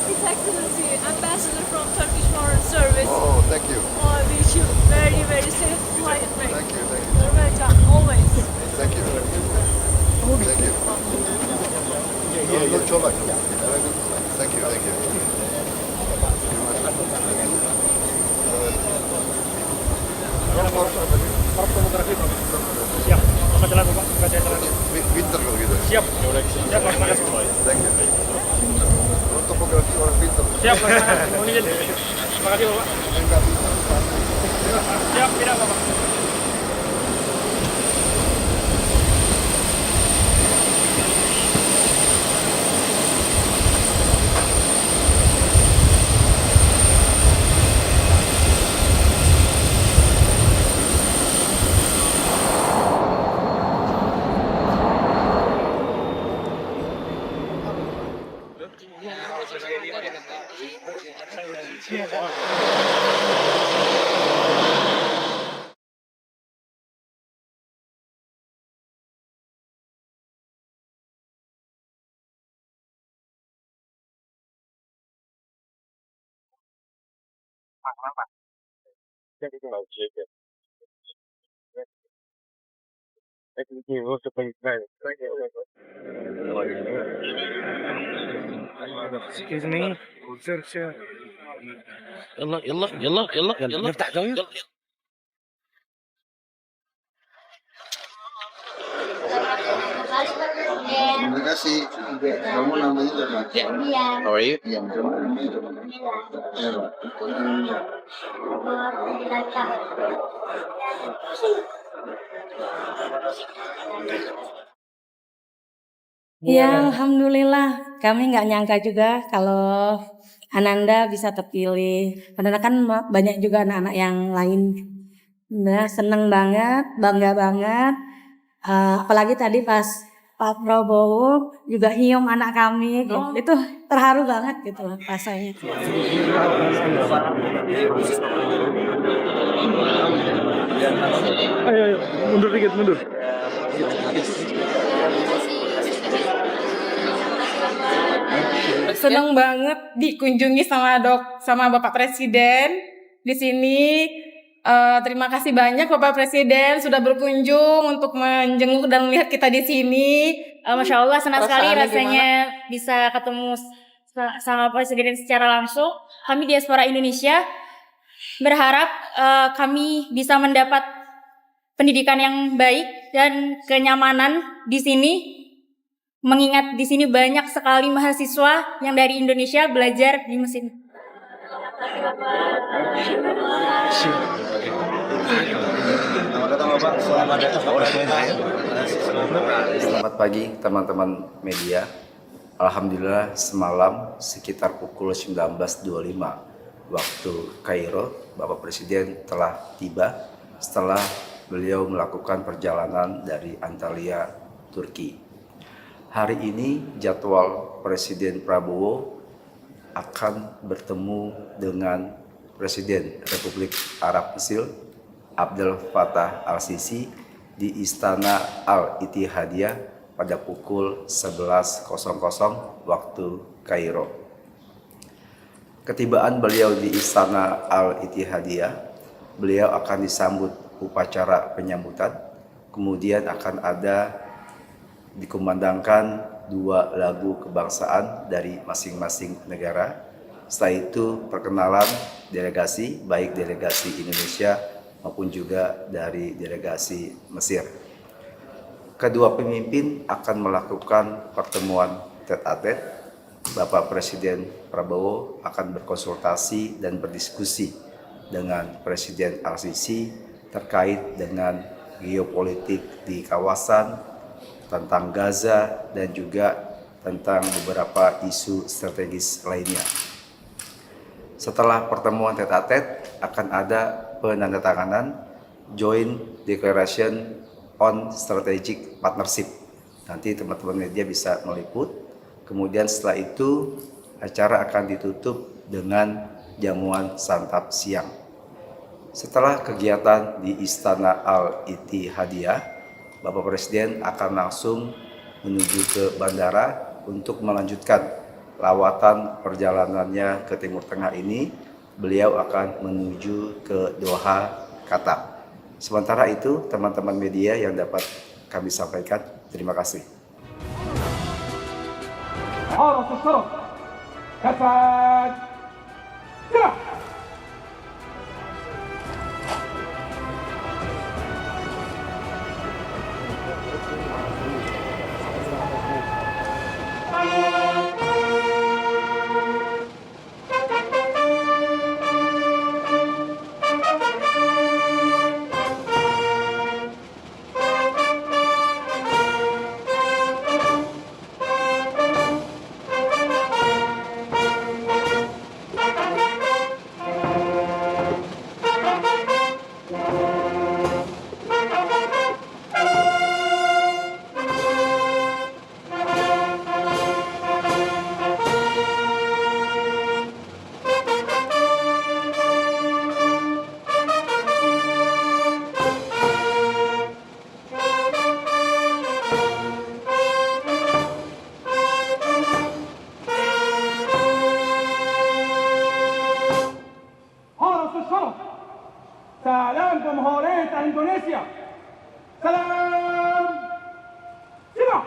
His Excellency, Ambassador from Turkish Foreign Service.
Oh, thank you.
I wish you very, very safe flight.
Thank you.
Always.
Thank you. Thank you. No colak. Thank you.
Siap. Selamat jalan, Pak.
Pinter kalau gitu.
Siap. Siap, terima kasih.
Thank you. Orang topografi orang pinter.
Siap, terima kasih, Bapak. Siap, tidak, Bapak.
Excuse me. Sir. يلا نفتح زاوية.
Terima kasih. Kamu namanya siapa?
How are you?
Ya, alhamdulillah. Kami nggak nyangka juga kalau Ananda bisa terpilih. Karena kan banyak juga anak-anak yang lain. Nah, seneng banget, bangga banget. Apalagi tadi pas Pak Prabowo juga nyium anak kami, gitu. Itu terharu banget gitu loh rasanya.
Ayo, mundur dikit, mundur.
Seneng banget dikunjungi sama Bapak Presiden di sini. Terima kasih banyak Bapak Presiden sudah berkunjung untuk menjenguk dan melihat kita di sini.
Masya Allah, senang sekali
Perasaannya
rasanya bisa ketemu sama Presiden secara langsung. Kami diaspora Indonesia berharap kami bisa mendapat pendidikan yang baik dan kenyamanan di sini. Mengingat di sini banyak sekali mahasiswa yang dari Indonesia belajar di mesin.
Selamat pagi teman-teman media. Alhamdulillah semalam sekitar pukul 19.25 waktu Kairo, Bapak Presiden telah tiba setelah beliau melakukan perjalanan dari Antalya, Turki. Hari ini jadwal Presiden Prabowo akan bertemu dengan Presiden Republik Arab Mesir Abdel Fattah al-Sisi di Istana Al-Ittihadiyah pada pukul 11.00 waktu Kairo. Ketibaan beliau di Istana Al-Ittihadiyah, beliau akan disambut upacara penyambutan, kemudian akan ada dikumandangkan 2 lagu kebangsaan dari masing-masing negara. Setelah itu perkenalan delegasi, baik delegasi Indonesia maupun juga dari delegasi Mesir. Kedua pemimpin akan melakukan pertemuan tete-a-tete. Bapak Presiden Prabowo akan berkonsultasi dan berdiskusi dengan Presiden al-Sisi terkait dengan geopolitik di kawasan, tentang Gaza dan juga tentang beberapa isu strategis lainnya. Setelah pertemuan tete-a-tete akan ada penandatanganan Joint Declaration on Strategic Partnership. Nanti teman-teman media bisa meliput. Kemudian setelah itu acara akan ditutup dengan jamuan santap siang. Setelah kegiatan di Istana Al-Ittihadiyah, Bapak Presiden akan langsung menuju ke bandara untuk melanjutkan lawatan perjalanannya ke Timur Tengah ini. Beliau akan menuju ke Doha, Qatar. Sementara itu, teman-teman media yang dapat kami sampaikan, terima kasih.
Salam Jamhuriyat Indonesia. Salam. Simak.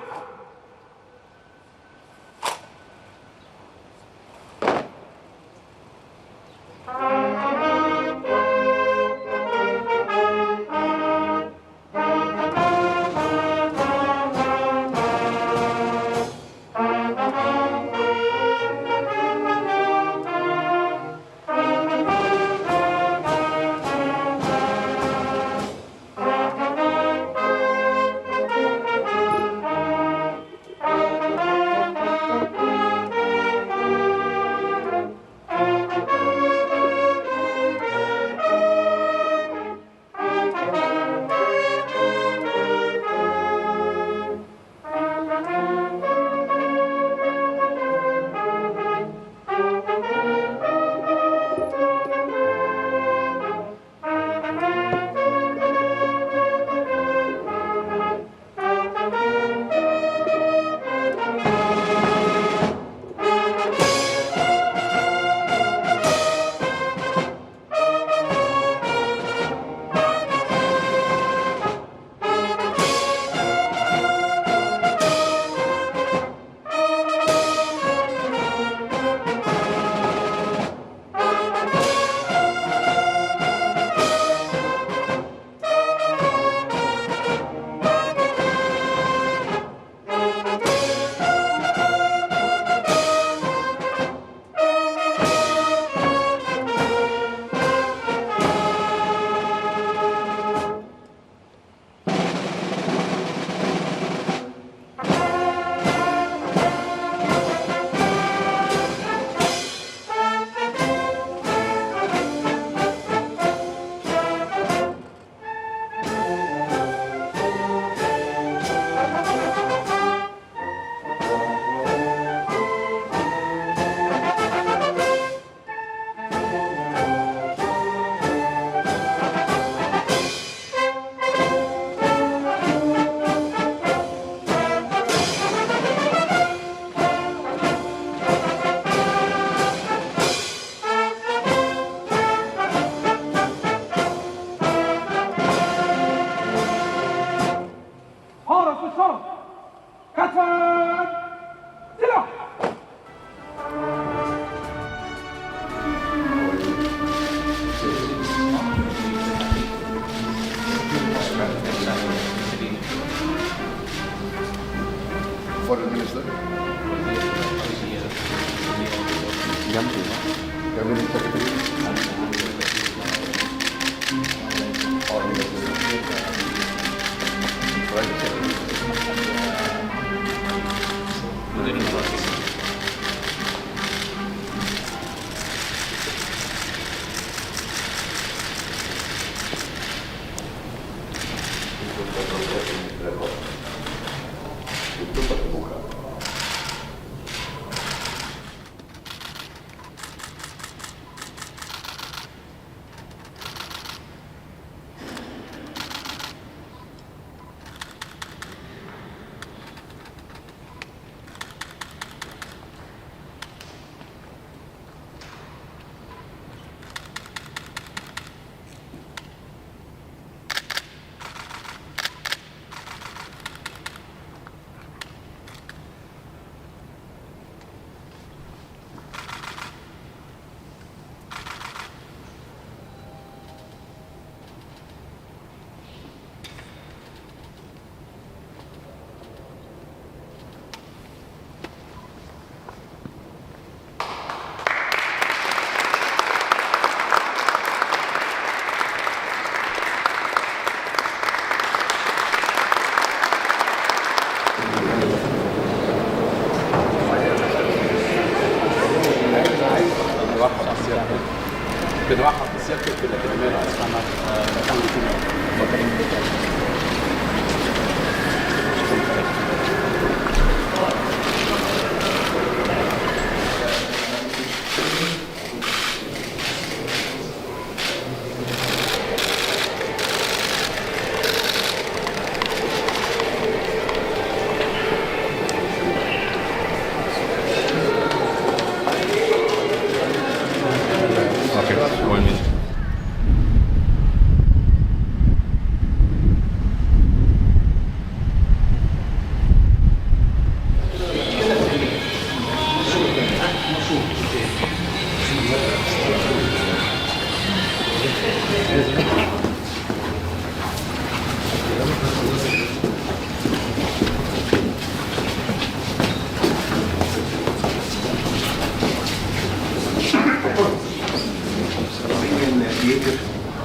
Selamat datang di sini.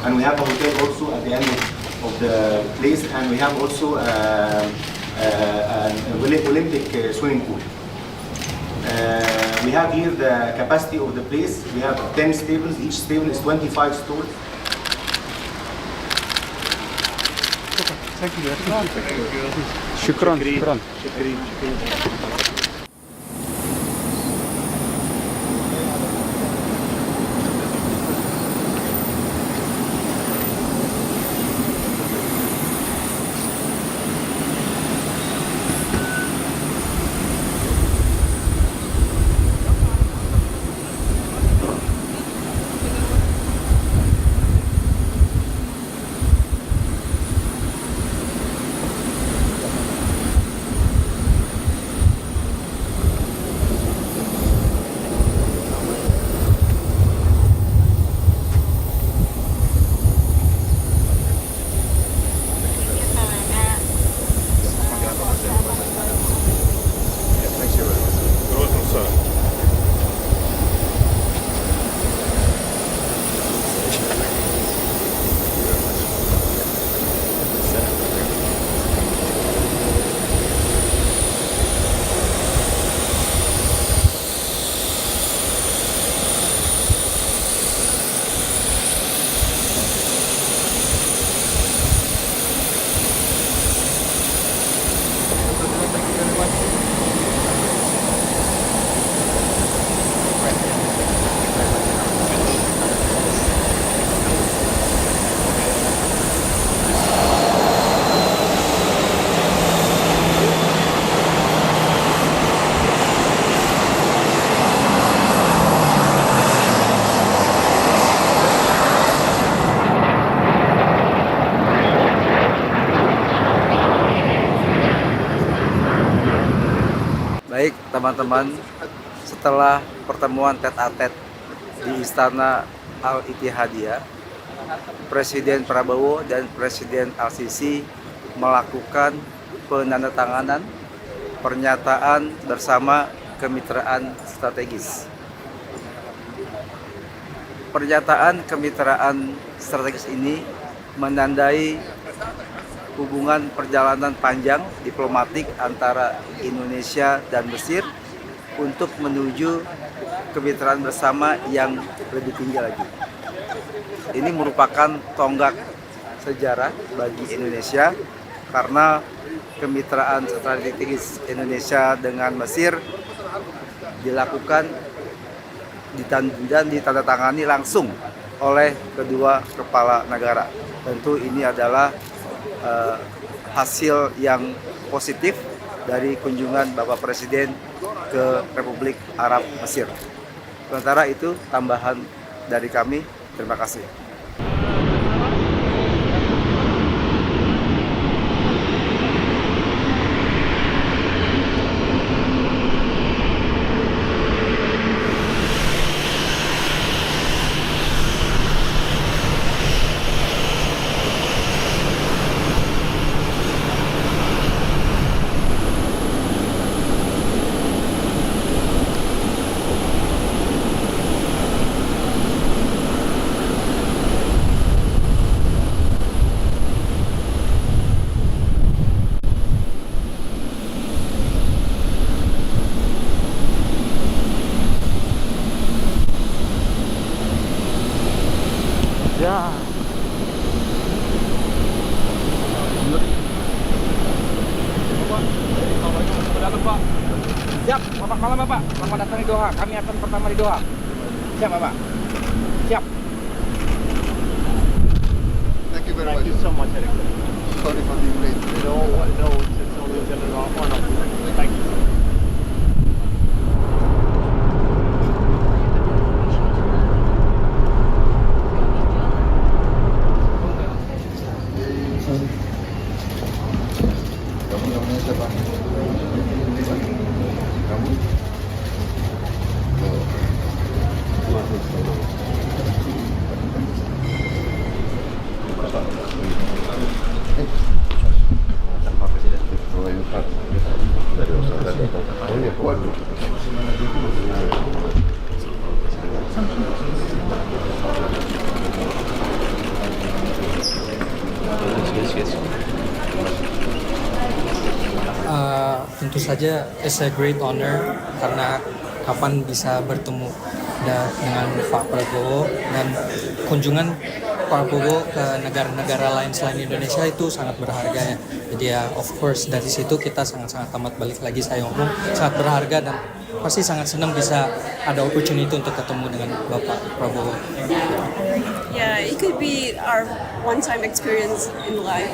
And we have a hotel also at the end of the place, and we have also an Olympic swimming pool. We have here the capacity of the place. We have 10 stables. Each stable is 25 stalls.
Thank you. Shukran.
Baik teman-teman, setelah pertemuan tete-a-tete di Istana Al-Ittihadiyah, Presiden Prabowo dan Presiden Al-Sisi melakukan penandatanganan pernyataan bersama kemitraan strategis. Pernyataan kemitraan strategis ini menandai hubungan perjalanan panjang diplomatik antara Indonesia dan Mesir untuk menuju kemitraan bersama yang lebih tinggi lagi. Ini merupakan tonggak sejarah bagi Indonesia karena kemitraan strategis Indonesia dengan Mesir dilakukan dan ditandatangani langsung oleh kedua kepala negara. Tentu ini adalah hasil yang positif dari kunjungan Bapak Presiden ke Republik Arab Mesir. Sementara itu tambahan dari kami, terima kasih.
Ya.
Siap, Bapak malam Bapak. Selamat datang di Doha. Kami akan pertama di Doha. Siap Bapak. Siap.
Thank you very
Thank
much.
you so much, Eric.
Sorry for being late.
No, it's always an honor. Thank you.
Kamu namanya siapa? Kamu? Oh. Oh, iya, Pak. Oh, iya, waduh.
Tentu saja it's a great honor karena kapan bisa bertemu dengan Pak Prabowo, dan kunjungan Pak Prabowo ke negara-negara lain selain Indonesia itu sangat berharga ya. Jadi ya of course dari situ kita sangat-sangat amat, balik lagi saya ngomong, sangat berharga dan pasti sangat senang bisa ada opportunity untuk ketemu dengan Bapak Prabowo.
Yeah, it could be our one-time experience in life.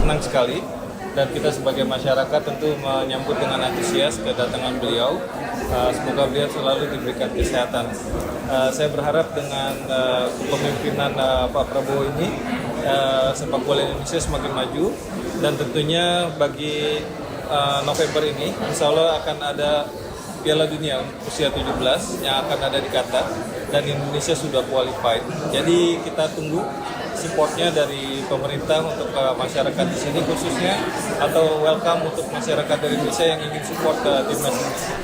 Senang sekali, dan kita sebagai masyarakat tentu menyambut dengan antusias kedatangan beliau. Semoga beliau selalu diberikan kesehatan. Saya berharap dengan kepemimpinan Pak Prabowo ini sepak bola Indonesia semakin maju, dan tentunya bagi November ini insya Allah akan ada Piala Dunia usia 17 yang akan ada di Qatar, dan Indonesia sudah qualified. Jadi kita tunggu supportnya dari pemerintah untuk masyarakat di sini khususnya, atau welcome untuk masyarakat dari Indonesia yang ingin support ke timnas Indonesia.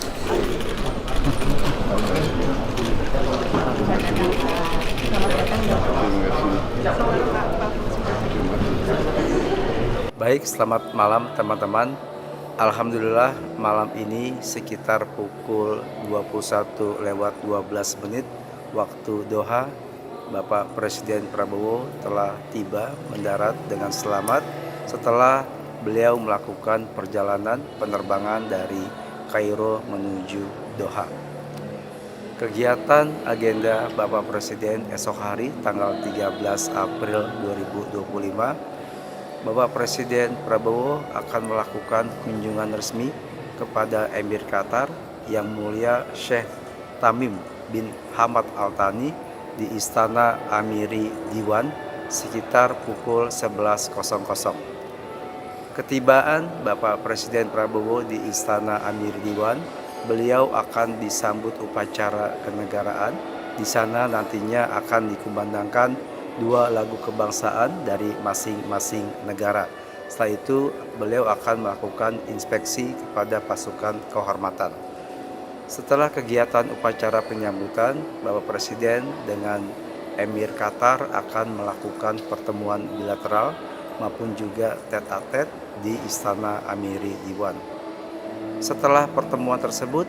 Baik, selamat malam teman-teman. Alhamdulillah malam ini sekitar pukul 21:12 waktu Doha, Bapak Presiden Prabowo telah tiba mendarat dengan selamat setelah beliau melakukan perjalanan penerbangan dari Kairo menuju Doha. Kegiatan agenda Bapak Presiden esok hari tanggal 13 April 2025, Bapak Presiden Prabowo akan melakukan kunjungan resmi kepada Emir Qatar Yang Mulia Sheikh Tamim bin Hamad Al Thani di Istana Amiri Diwan sekitar pukul 11.00. Ketibaan Bapak Presiden Prabowo di Istana Amiri Diwan, beliau akan disambut upacara kenegaraan. Di sana nantinya akan dikumandangkan 2 lagu kebangsaan dari masing-masing negara. Setelah itu beliau akan melakukan inspeksi kepada pasukan kehormatan. Setelah kegiatan upacara penyambutan, Bapak Presiden dengan Emir Qatar akan melakukan pertemuan bilateral maupun juga tete-a-tete di Istana Amiri Diwan. Setelah pertemuan tersebut,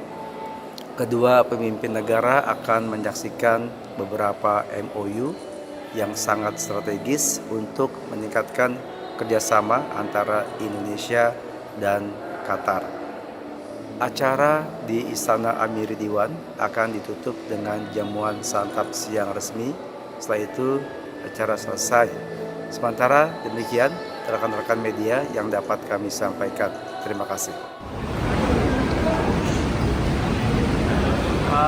kedua pemimpin negara akan menyaksikan beberapa MOU yang sangat strategis untuk meningkatkan kerjasama antara Indonesia dan Qatar. Acara di Istana Amiri Diwan akan ditutup dengan jamuan santap siang resmi. Setelah itu acara selesai. Sementara demikian rekan-rekan media yang dapat kami sampaikan. Terima kasih.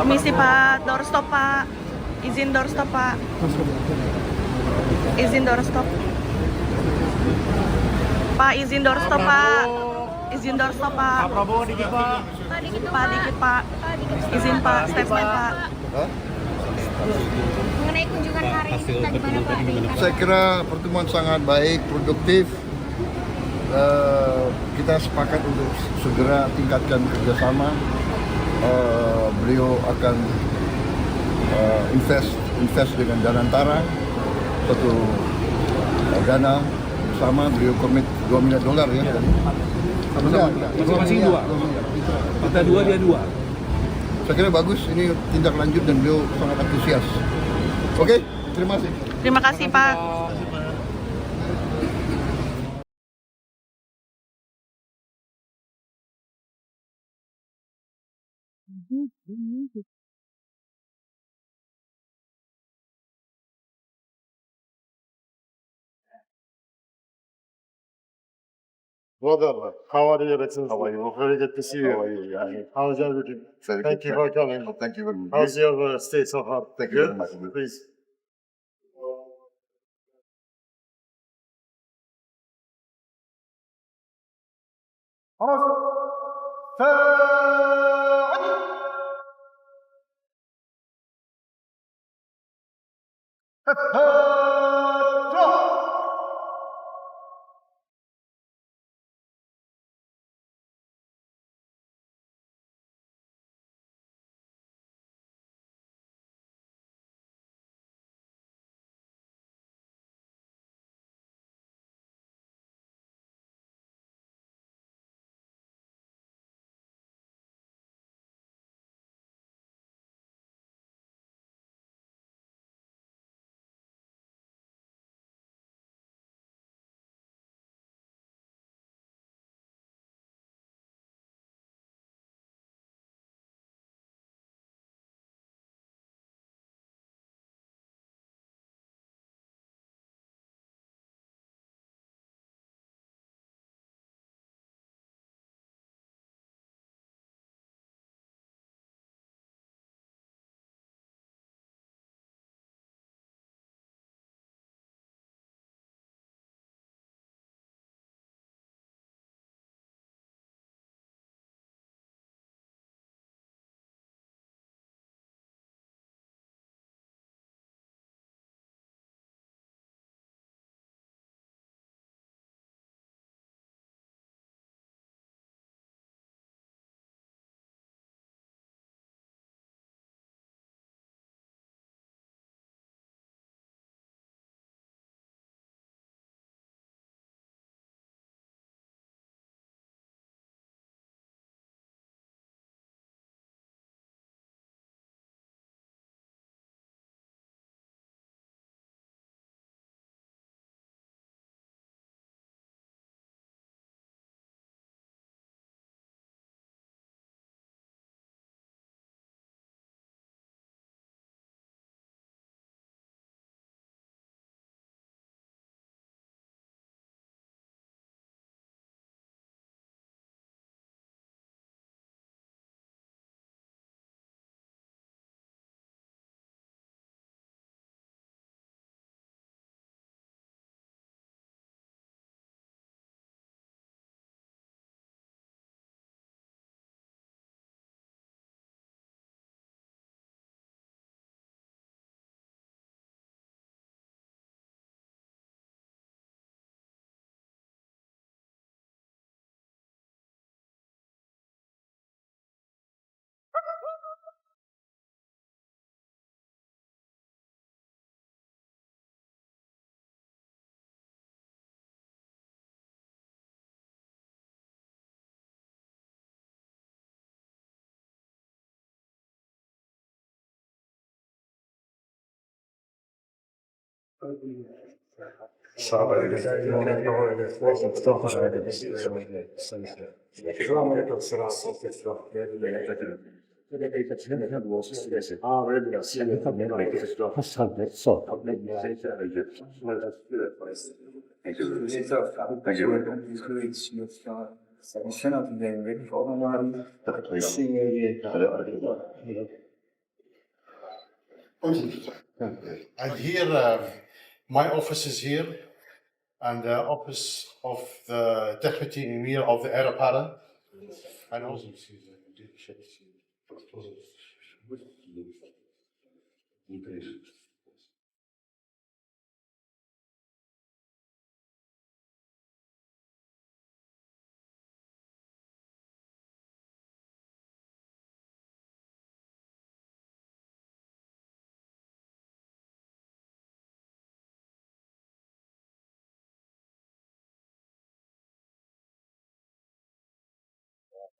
Misi Pak, doorstop Pak. Izin doorstop Pak. Izin doorstop. Pak, izin doorstop Pak. Izin doorstop Pak.
Pak Prabowo dikit Pak.
Pak dikit Pak. Izin Pak, statement Pak.
Mengenai kunjungan hari ini tadi mana Pak?
Saya kira pertemuan sangat baik, produktif. Kita sepakat untuk segera tingkatkan kerjasama. Beliau akan invest dengan Danantara, satu dana bersama. Beliau komit $2 miliar ya.
Masing-masing dua. Kita dua, dia dua.
Saya kira bagus, ini tindak lanjut dan beliau sangat antusias. Oke, terima kasih.
Terima kasih Pak.
Brother, how are you? How are you? Very good to see you. How are you? How's everything? Thank you for coming.
Thank you very much.
How's your stay so far?
Thank you very much.
Please. And here, my office is here, and the office of the deputy emir of the Arab Parliament. And also,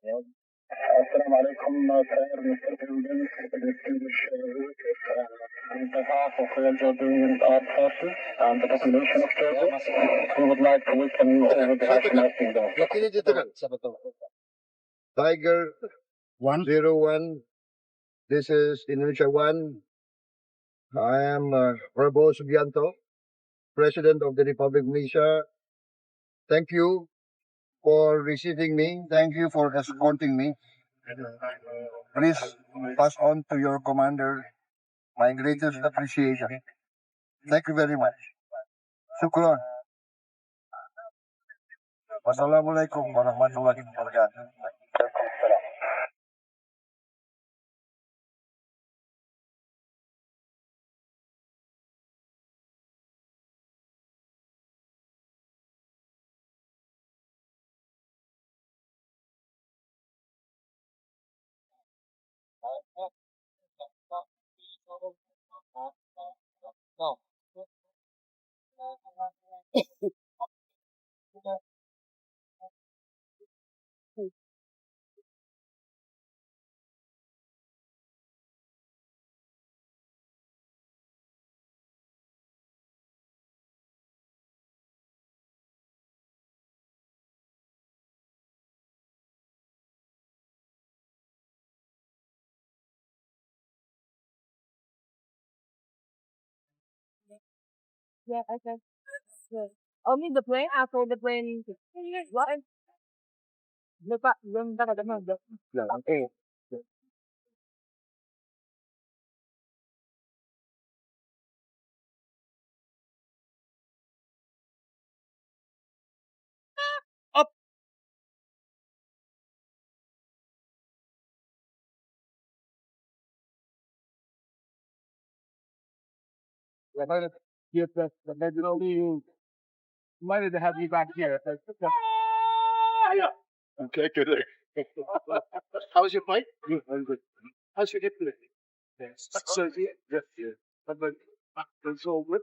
Assalamu alaikum, Sir Mr. President, distinguished visitors. On behalf of Royal Jordanian Armed Forces and the population of Jordan, we would like to welcome you over the High Kingdom.
Tiger 101. This is Indonesia 1. I am Prabowo Subianto, President of the Republic of Indonesia. Thank you for receiving me. Thank you for escorting me. Please pass on to your commander my greatest appreciation. Thank you very much. Syukron. Wassalamualaikum warahmatullahi wabarakatuh.
Yeah, okay. Good. Only the plane after the plane. What? Lupa, belum talaga mag. Okay. Up. Yes, the you might have you back here.
Okay, good. How was your flight? Good, very good. How's your hip today? Yes. So, yes, yeah. But it's all good.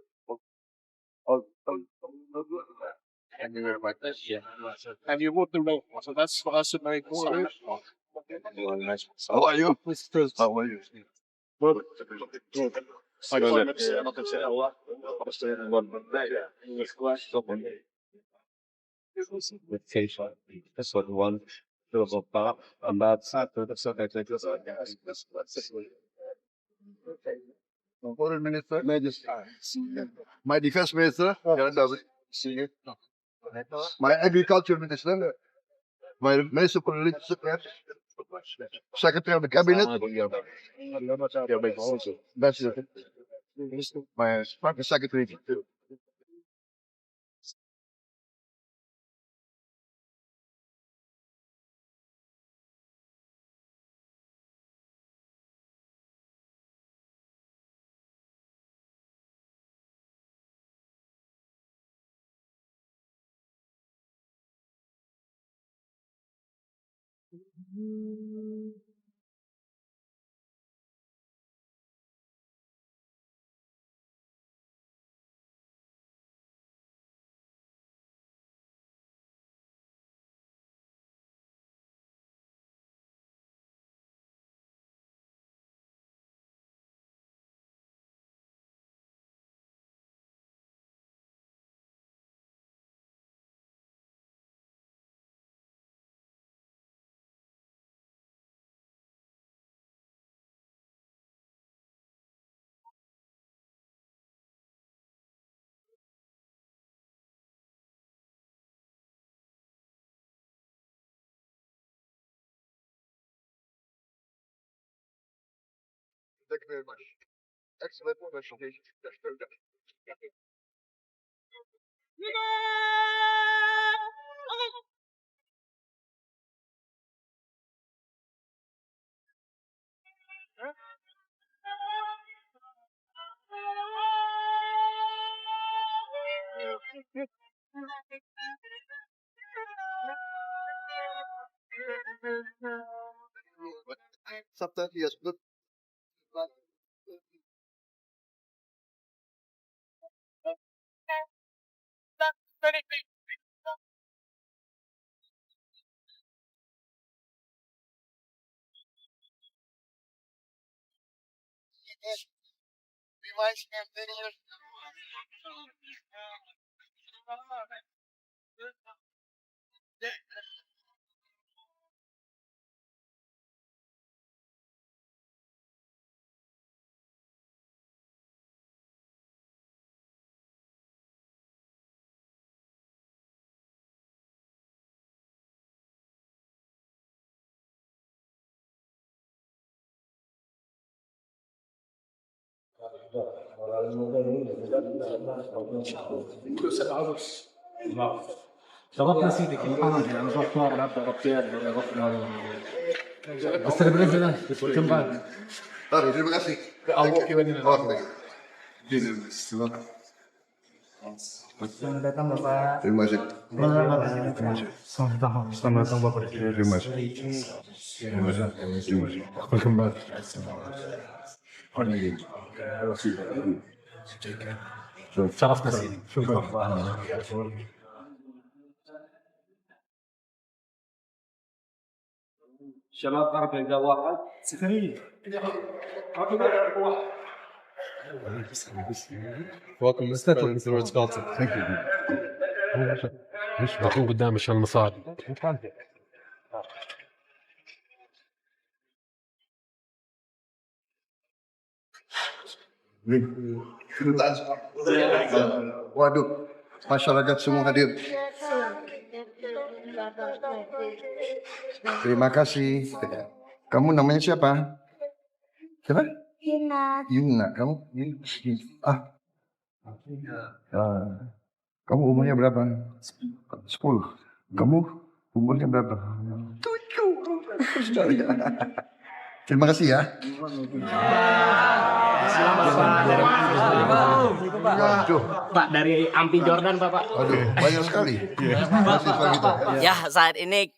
Thank you very much. Yeah. And you moved the road, so that's for us very important. How are you? How are you? Good. Good. I got That's what one. About Foreign Minister, my Defense Minister, my Agriculture Minister, my Minister for Religious Affairs, Secretary of the Cabinet, that's my Private Secretary. Thank you very much. Excellent presentation. Sometimes yes, good.
Terima kasih.
Selamat datang Bapak.
Terima kasih.
Selamat datang Bapak Presiden.
Terima kasih. Terima kasih. Welcome back.
Syaraf kasih.
Shalom harga wakat.
Welcome Mr. President to Ritz Carlton.
Thank you.
مش بكون قدام عشان المصاري.
Waduh, masyarakat semua hadir. Terima kasih. Kamu namanya siapa? Siapa?
Yuna.
Yuna. Kamu? Kamu umurnya berapa? 10. Kamu umurnya berapa? 7. Terima kasih ya.
Pak dari Ampi Jordan Bapak.
Aduh, banyak sekali.
Ya, saat ini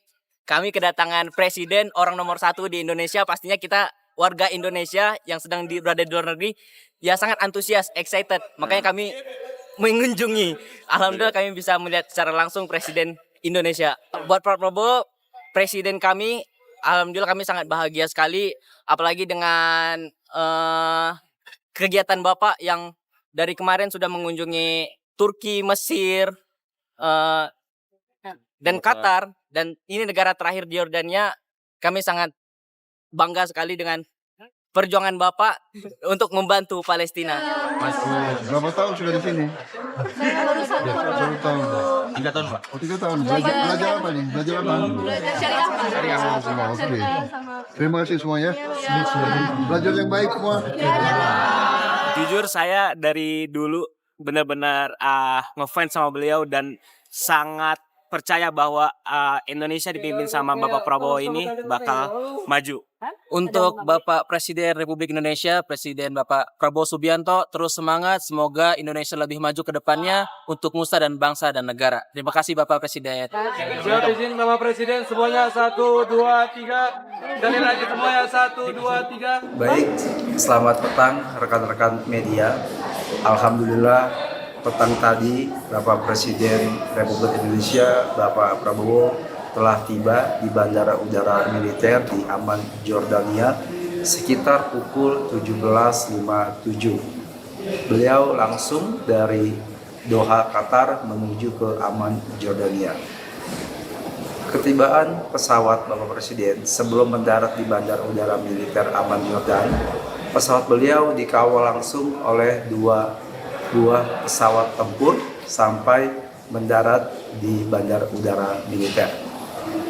kami kedatangan presiden orang nomor 1 di Indonesia. Pastinya kita warga Indonesia yang sedang berada di luar negeri ya sangat antusias, excited. Makanya kami mengunjungi. Alhamdulillah kami bisa melihat secara langsung presiden Indonesia. Buat Pak Prabowo, presiden kami, alhamdulillah kami sangat bahagia sekali. Apalagi dengan kegiatan Bapak yang dari kemarin sudah mengunjungi Turki, Mesir, dan Qatar. Dan ini negara terakhir di Yordania. Kami sangat bangga sekali dengan perjuangan Bapak untuk membantu Palestina.
Berapa tahun sudah di sini?
Saya baru 1 tahun.
3 tahun, Pak. Oh, 3 tahun. Belajar apa nih? Belajar apa?
Belajar syariah.
Semua, oke. Terima kasih semuanya. Belajar yang baik semua.
Jujur saya dari dulu benar-benar ngefans sama beliau dan sangat percaya bahwa Indonesia dipimpin sama Bapak Prabowo ini bakal maju.
Untuk Bapak Presiden Republik Indonesia, Presiden Bapak Prabowo Subianto, terus semangat. Semoga Indonesia lebih maju ke depannya untuk nusa dan bangsa dan negara. Terima kasih Bapak Presiden.
Siap izin Bapak Presiden semuanya 1, 2, 3. Dari lagi semuanya 1, 2, 3.
Baik, selamat petang rekan-rekan media. Alhamdulillah petang tadi Bapak Presiden Republik Indonesia Bapak Prabowo telah tiba di Bandara Udara Militer di Amman, Jordania sekitar pukul 17.57. Beliau langsung dari Doha, Qatar menuju ke Amman, Jordania. Ketibaan pesawat Bapak Presiden sebelum mendarat di Bandara Udara Militer Amman, Jordan, pesawat beliau dikawal langsung oleh dua buah pesawat tempur sampai mendarat di Bandara Udara Militer.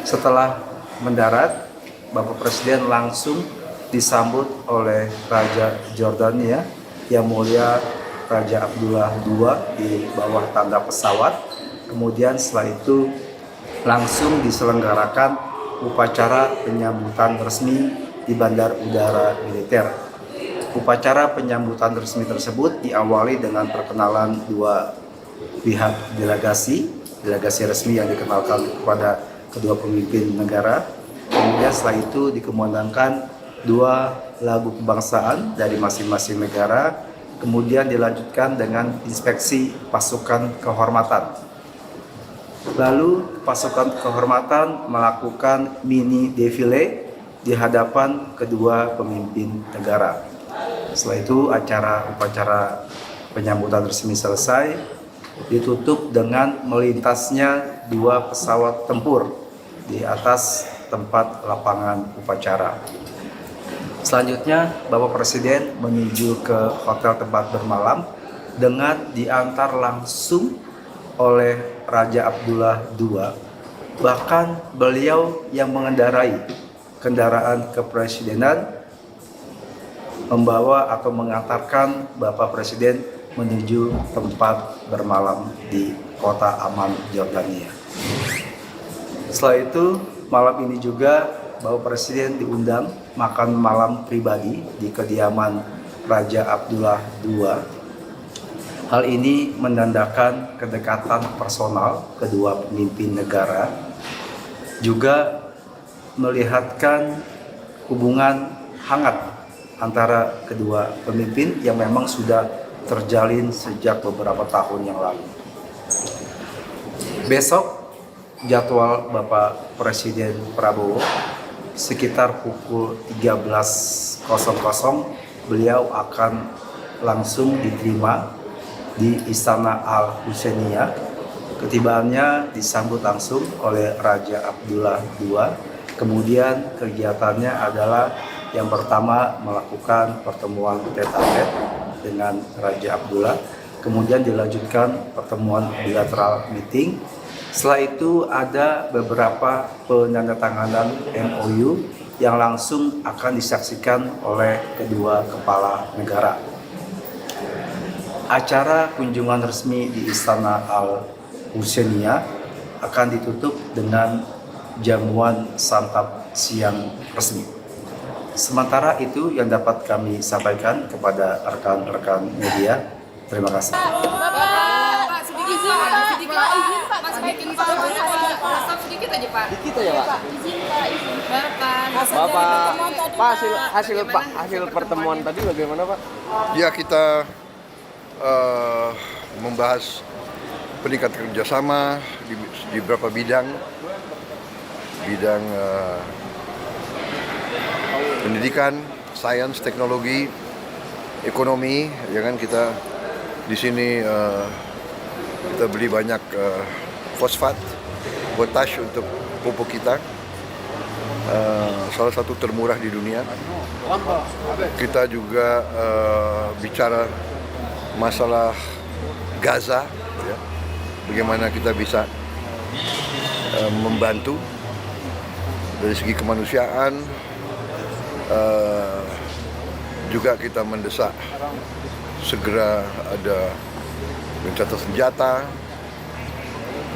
Setelah mendarat, Bapak Presiden langsung disambut oleh Raja Jordania Yang Mulia Raja Abdullah II di bawah tanda pesawat. Kemudian setelah itu langsung diselenggarakan upacara penyambutan resmi di Bandara Udara Militer. Upacara penyambutan resmi tersebut diawali dengan perkenalan dua pihak delegasi resmi yang dikenalkan kepada kedua pemimpin negara. Kemudian setelah itu dikumandangkan 2 lagu kebangsaan dari masing-masing negara. Kemudian dilanjutkan dengan inspeksi pasukan kehormatan. Lalu pasukan kehormatan melakukan mini defile di hadapan kedua pemimpin negara. Setelah itu upacara penyambutan resmi selesai, ditutup dengan melintasnya 2 pesawat tempur di atas tempat lapangan upacara. Selanjutnya, Bapak Presiden menuju ke hotel tempat bermalam dengan diantar langsung oleh Raja Abdullah II. Bahkan beliau yang mengendarai kendaraan kepresidenan membawa atau mengantarkan Bapak Presiden menuju tempat bermalam di kota Amman, Jordania. Setelah itu, malam ini juga Bapak Presiden diundang makan malam pribadi di kediaman Raja Abdullah II. Hal ini menandakan kedekatan personal kedua pemimpin negara, juga melihatkan hubungan hangat antara kedua pemimpin yang memang sudah terjalin sejak beberapa tahun yang lalu. Besok jadwal Bapak Presiden Prabowo sekitar pukul 13.00 beliau akan langsung diterima di Istana Al-Husainiyah. Ketibaannya disambut langsung oleh Raja Abdullah II. Kemudian kegiatannya adalah yang pertama melakukan pertemuan tete-a-tete dengan Raja Abdullah, kemudian dilanjutkan pertemuan bilateral meeting. Setelah itu ada beberapa penandatanganan MOU yang langsung akan disaksikan oleh kedua kepala negara. Acara kunjungan resmi di Istana Al-Husainiyah akan ditutup dengan jamuan santap siang resmi. Sementara itu yang dapat kami sampaikan kepada rekan-rekan media. Terima kasih.
Pak, sedikit aja Pak.
Dikit aja Pak.
Izin Pak, izin.
Bapak, hasil pertemuan tadi bagaimana Pak?
Ya, kita membahas peningkatan kerjasama di beberapa bidang pendidikan, sains, teknologi, ekonomi. Ya kan, kita di sini kita beli banyak fosfat, potash untuk pupuk kita, salah satu termurah di dunia. Kita juga bicara masalah Gaza, ya, bagaimana kita bisa membantu dari segi kemanusiaan. Juga kita mendesak segera ada gencatan senjata,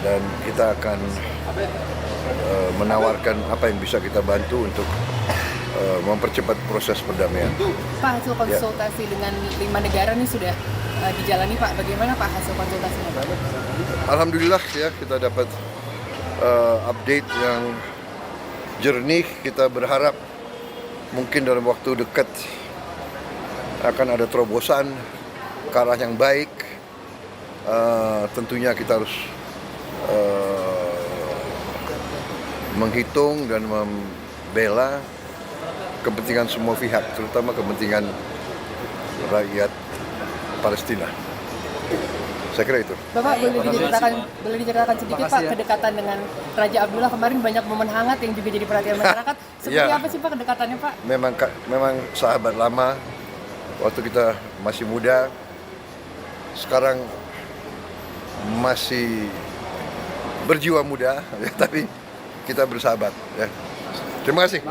dan kita akan menawarkan apa yang bisa kita bantu untuk mempercepat proses perdamaian.
Pak, hasil konsultasi dengan 5 negara ini sudah dijalani Pak. Bagaimana Pak hasil konsultasinya Pak?
Alhamdulillah ya, kita dapat update yang jernih. Kita berharap mungkin dalam waktu dekat akan ada terobosan ke arah yang baik. Tentunya kita harus menghitung dan membela kepentingan semua pihak, terutama kepentingan rakyat Palestina. Saya kira itu.
Bapak, boleh diceritakan sedikit Pak kedekatan dengan Raja Abdullah kemarin, banyak momen hangat yang juga jadi perhatian masyarakat. Seperti apa sih Pak kedekatannya Pak?
Memang sahabat lama waktu kita masih muda. Sekarang masih berjiwa muda, ya, tapi kita bersahabat. Ya. Terima kasih.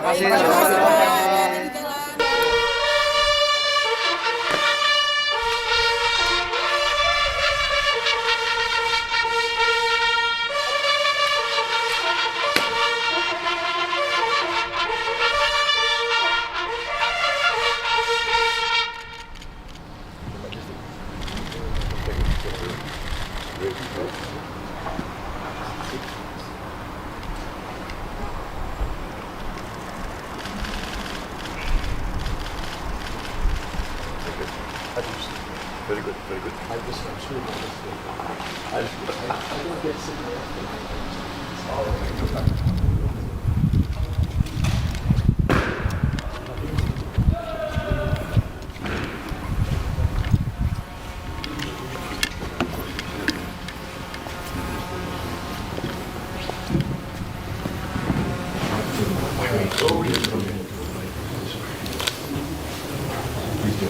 Very good, very good.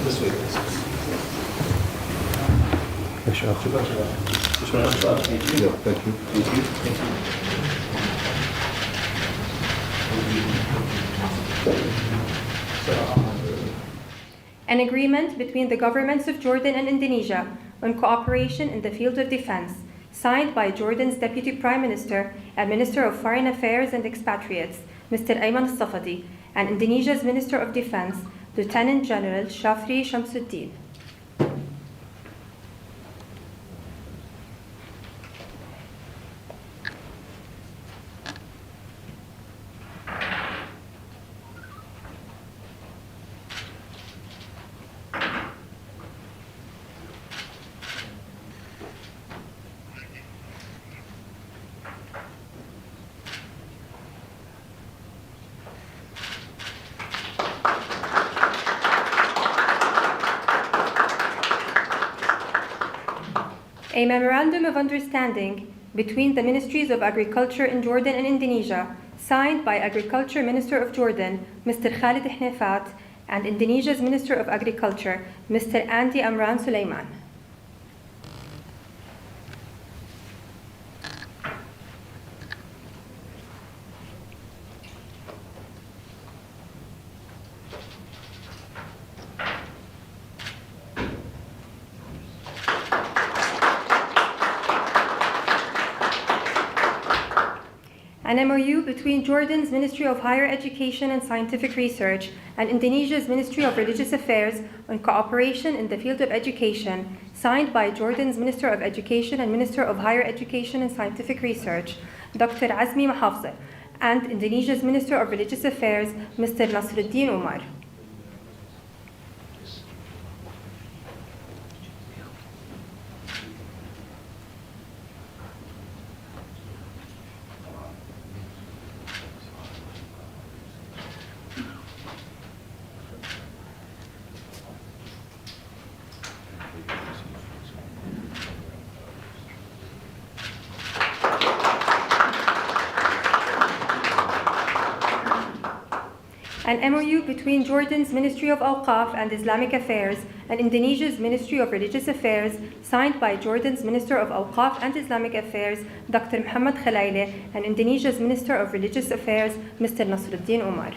This way.
Yeah, thank you.
An agreement between the governments of Jordan and Indonesia on cooperation in the field of defense, signed by Jordan's Deputy Prime Minister and Minister of Foreign Affairs and Expatriates, Mr. Ayman Safadi, and Indonesia's Minister of Defense, Lieutenant General Shafri Shamsuddin. A memorandum of understanding between the Ministries of Agriculture in Jordan and Indonesia, signed by Agriculture Minister of Jordan, Mr. Khalid Hnefat, and Indonesia's Minister of Agriculture, Mr. Andi Amran Sulaiman. An MOU between Jordan's Ministry of Higher Education and Scientific Research and Indonesia's Ministry of Religious Affairs on cooperation in the field of education, signed by Jordan's Minister of Education and Minister of Higher Education and Scientific Research, Dr. Azmi Mahafzeh, and Indonesia's Minister of Religious Affairs, Mr. Nasruddin Umar. An MOU between Jordan's Ministry of Awqaf and Islamic Affairs and Indonesia's Ministry of Religious Affairs, signed by Jordan's Minister of Awqaf and Islamic Affairs, Dr. Muhammad Khalaile, and Indonesia's Minister of Religious Affairs, Mr. Nasruddin Umar.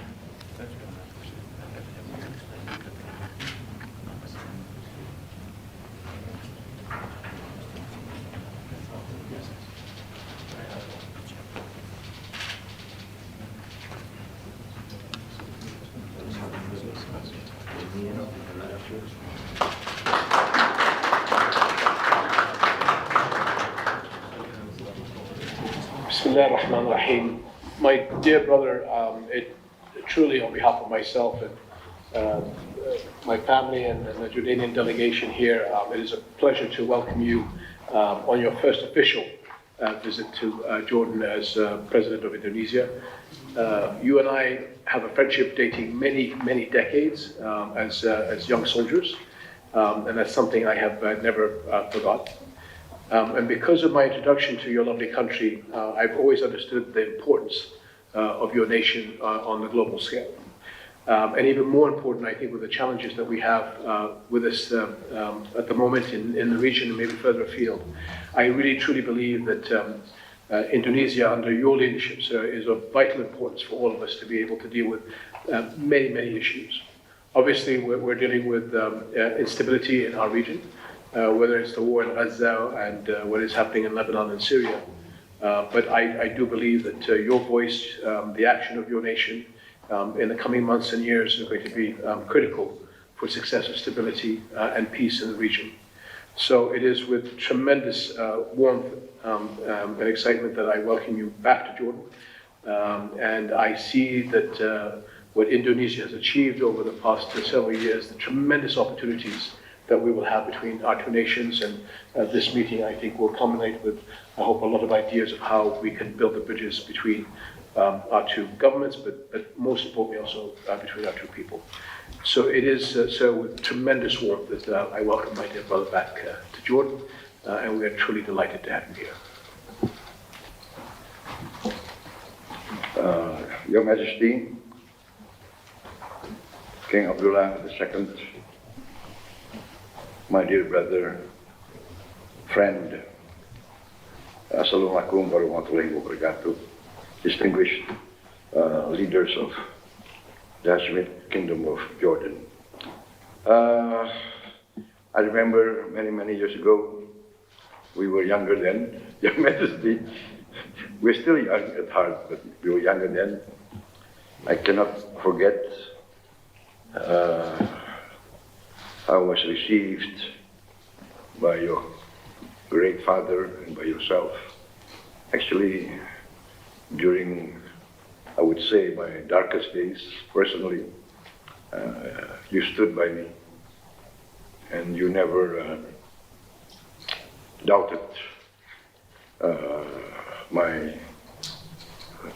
Bismillah ar-Rahman ar-Rahim. My dear brother, truly on behalf of myself and my family and the Jordanian delegation here, it is a pleasure to welcome you on your first official visit to Jordan as President of Indonesia. You and I have a friendship dating many, many decades as young soldiers, and that's something I have never forgot. And because of my introduction to your lovely country, I've always understood the importance of your nation on the global scale. And even more important, I think, with the challenges that we have with us at the moment in the region and maybe further afield, I really truly believe that Indonesia, under your leadership, sir, is of vital importance for all of us to be able to deal with many, many issues. Obviously, we're dealing with instability in our region, whether it's the war in Gaza and what is happening in Lebanon and Syria. But I do believe that your voice, the action of your nation in the coming months and years is going to be critical for success of stability and peace in the region. So it is with tremendous warmth and excitement that I welcome you back to Jordan. And I see that what Indonesia has achieved over the past several years, the tremendous opportunities that we will have between our two nations, and this meeting, I think, will culminate with, I hope, a lot of ideas of how we can build the bridges between our two governments, but most importantly also between our two people. So it is, sir, with tremendous warmth that I welcome my dear brother back to Jordan, and we are truly delighted to have him here.
Your Majesty, King Abdullah II, my dear brother, friend, Assalamualaikum warahmatullahi wabarakatuh, distinguished leaders of the Hashemite Kingdom of Jordan. I remember many years ago, we were younger then, Your Majesty. We're still young at heart, but we were younger then. I cannot forget how I was received by your great father and by yourself. Actually, during, I would say, my darkest days, personally, you stood by me and you never doubted my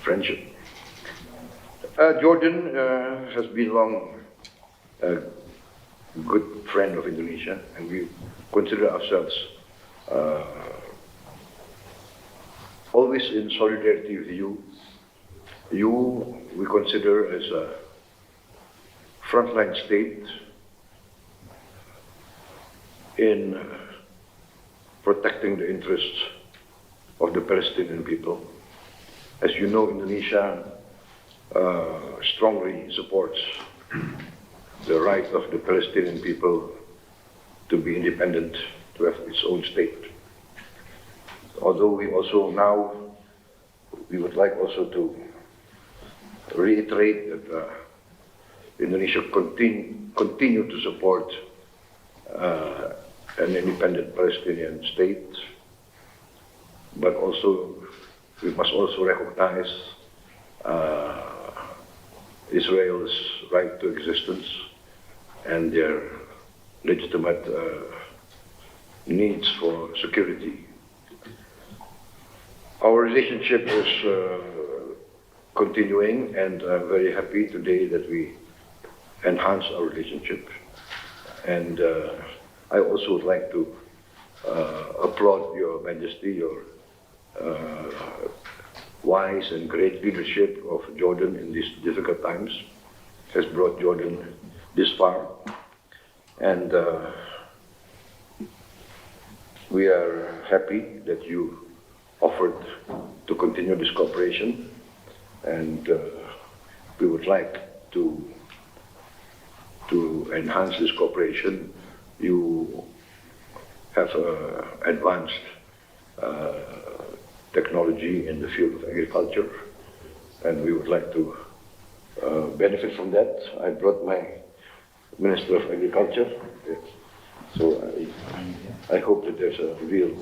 friendship. Jordan has been long a good friend of Indonesia, and we consider ourselves always in solidarity with you. You, we consider as a frontline state in protecting the interests of the Palestinian people. As you know, Indonesia strongly supports the right of the Palestinian people to be independent, to have its own state. Although we also now, we would like also to reiterate that Indonesia continue to support an independent Palestinian state, but also we must also recognize Israel's right to existence and their legitimate needs for security. Our relationship is continuing, and I'm very happy today that we enhance our relationship. And I also would like to applaud Your Majesty, your wise and great leadership of Jordan in these difficult times has brought Jordan this far. And we are happy that you offered to continue this cooperation, and we would like to enhance this cooperation. You have advanced technology in the field of agriculture, and we would like to benefit from that. I brought my Minister of Agriculture, so I hope that there's a real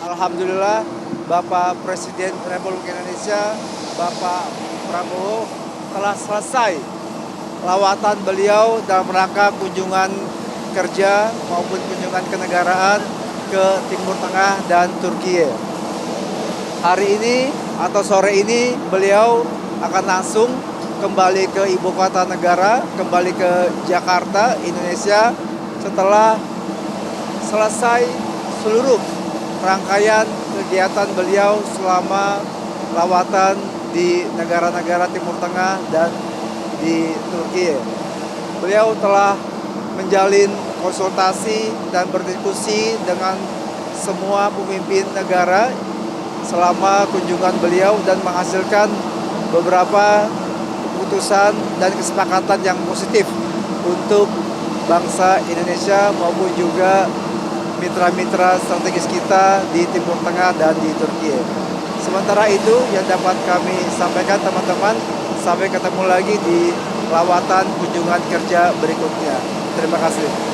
Alhamdulillah Bapak Presiden Republik Indonesia, Bapak Prabowo telah selesai lawatan beliau dalam rangka kunjungan kerja maupun kunjungan kenegaraan ke Timur Tengah dan Turki. Hari ini atau sore ini beliau akan langsung kembali ke ibu kota negara, kembali ke Jakarta, Indonesia setelah selesai seluruh rangkaian kegiatan beliau selama lawatan di negara-negara Timur Tengah dan di Turki. Beliau telah menjalin konsultasi dan berdiskusi dengan semua pemimpin negara selama kunjungan beliau dan menghasilkan beberapa keputusan dan kesepakatan yang positif untuk bangsa Indonesia maupun juga mitra-mitra strategis kita di Timur Tengah dan di Turki. Sementara itu yang dapat kami sampaikan teman-teman, sampai ketemu lagi di lawatan kunjungan kerja berikutnya. Terima kasih.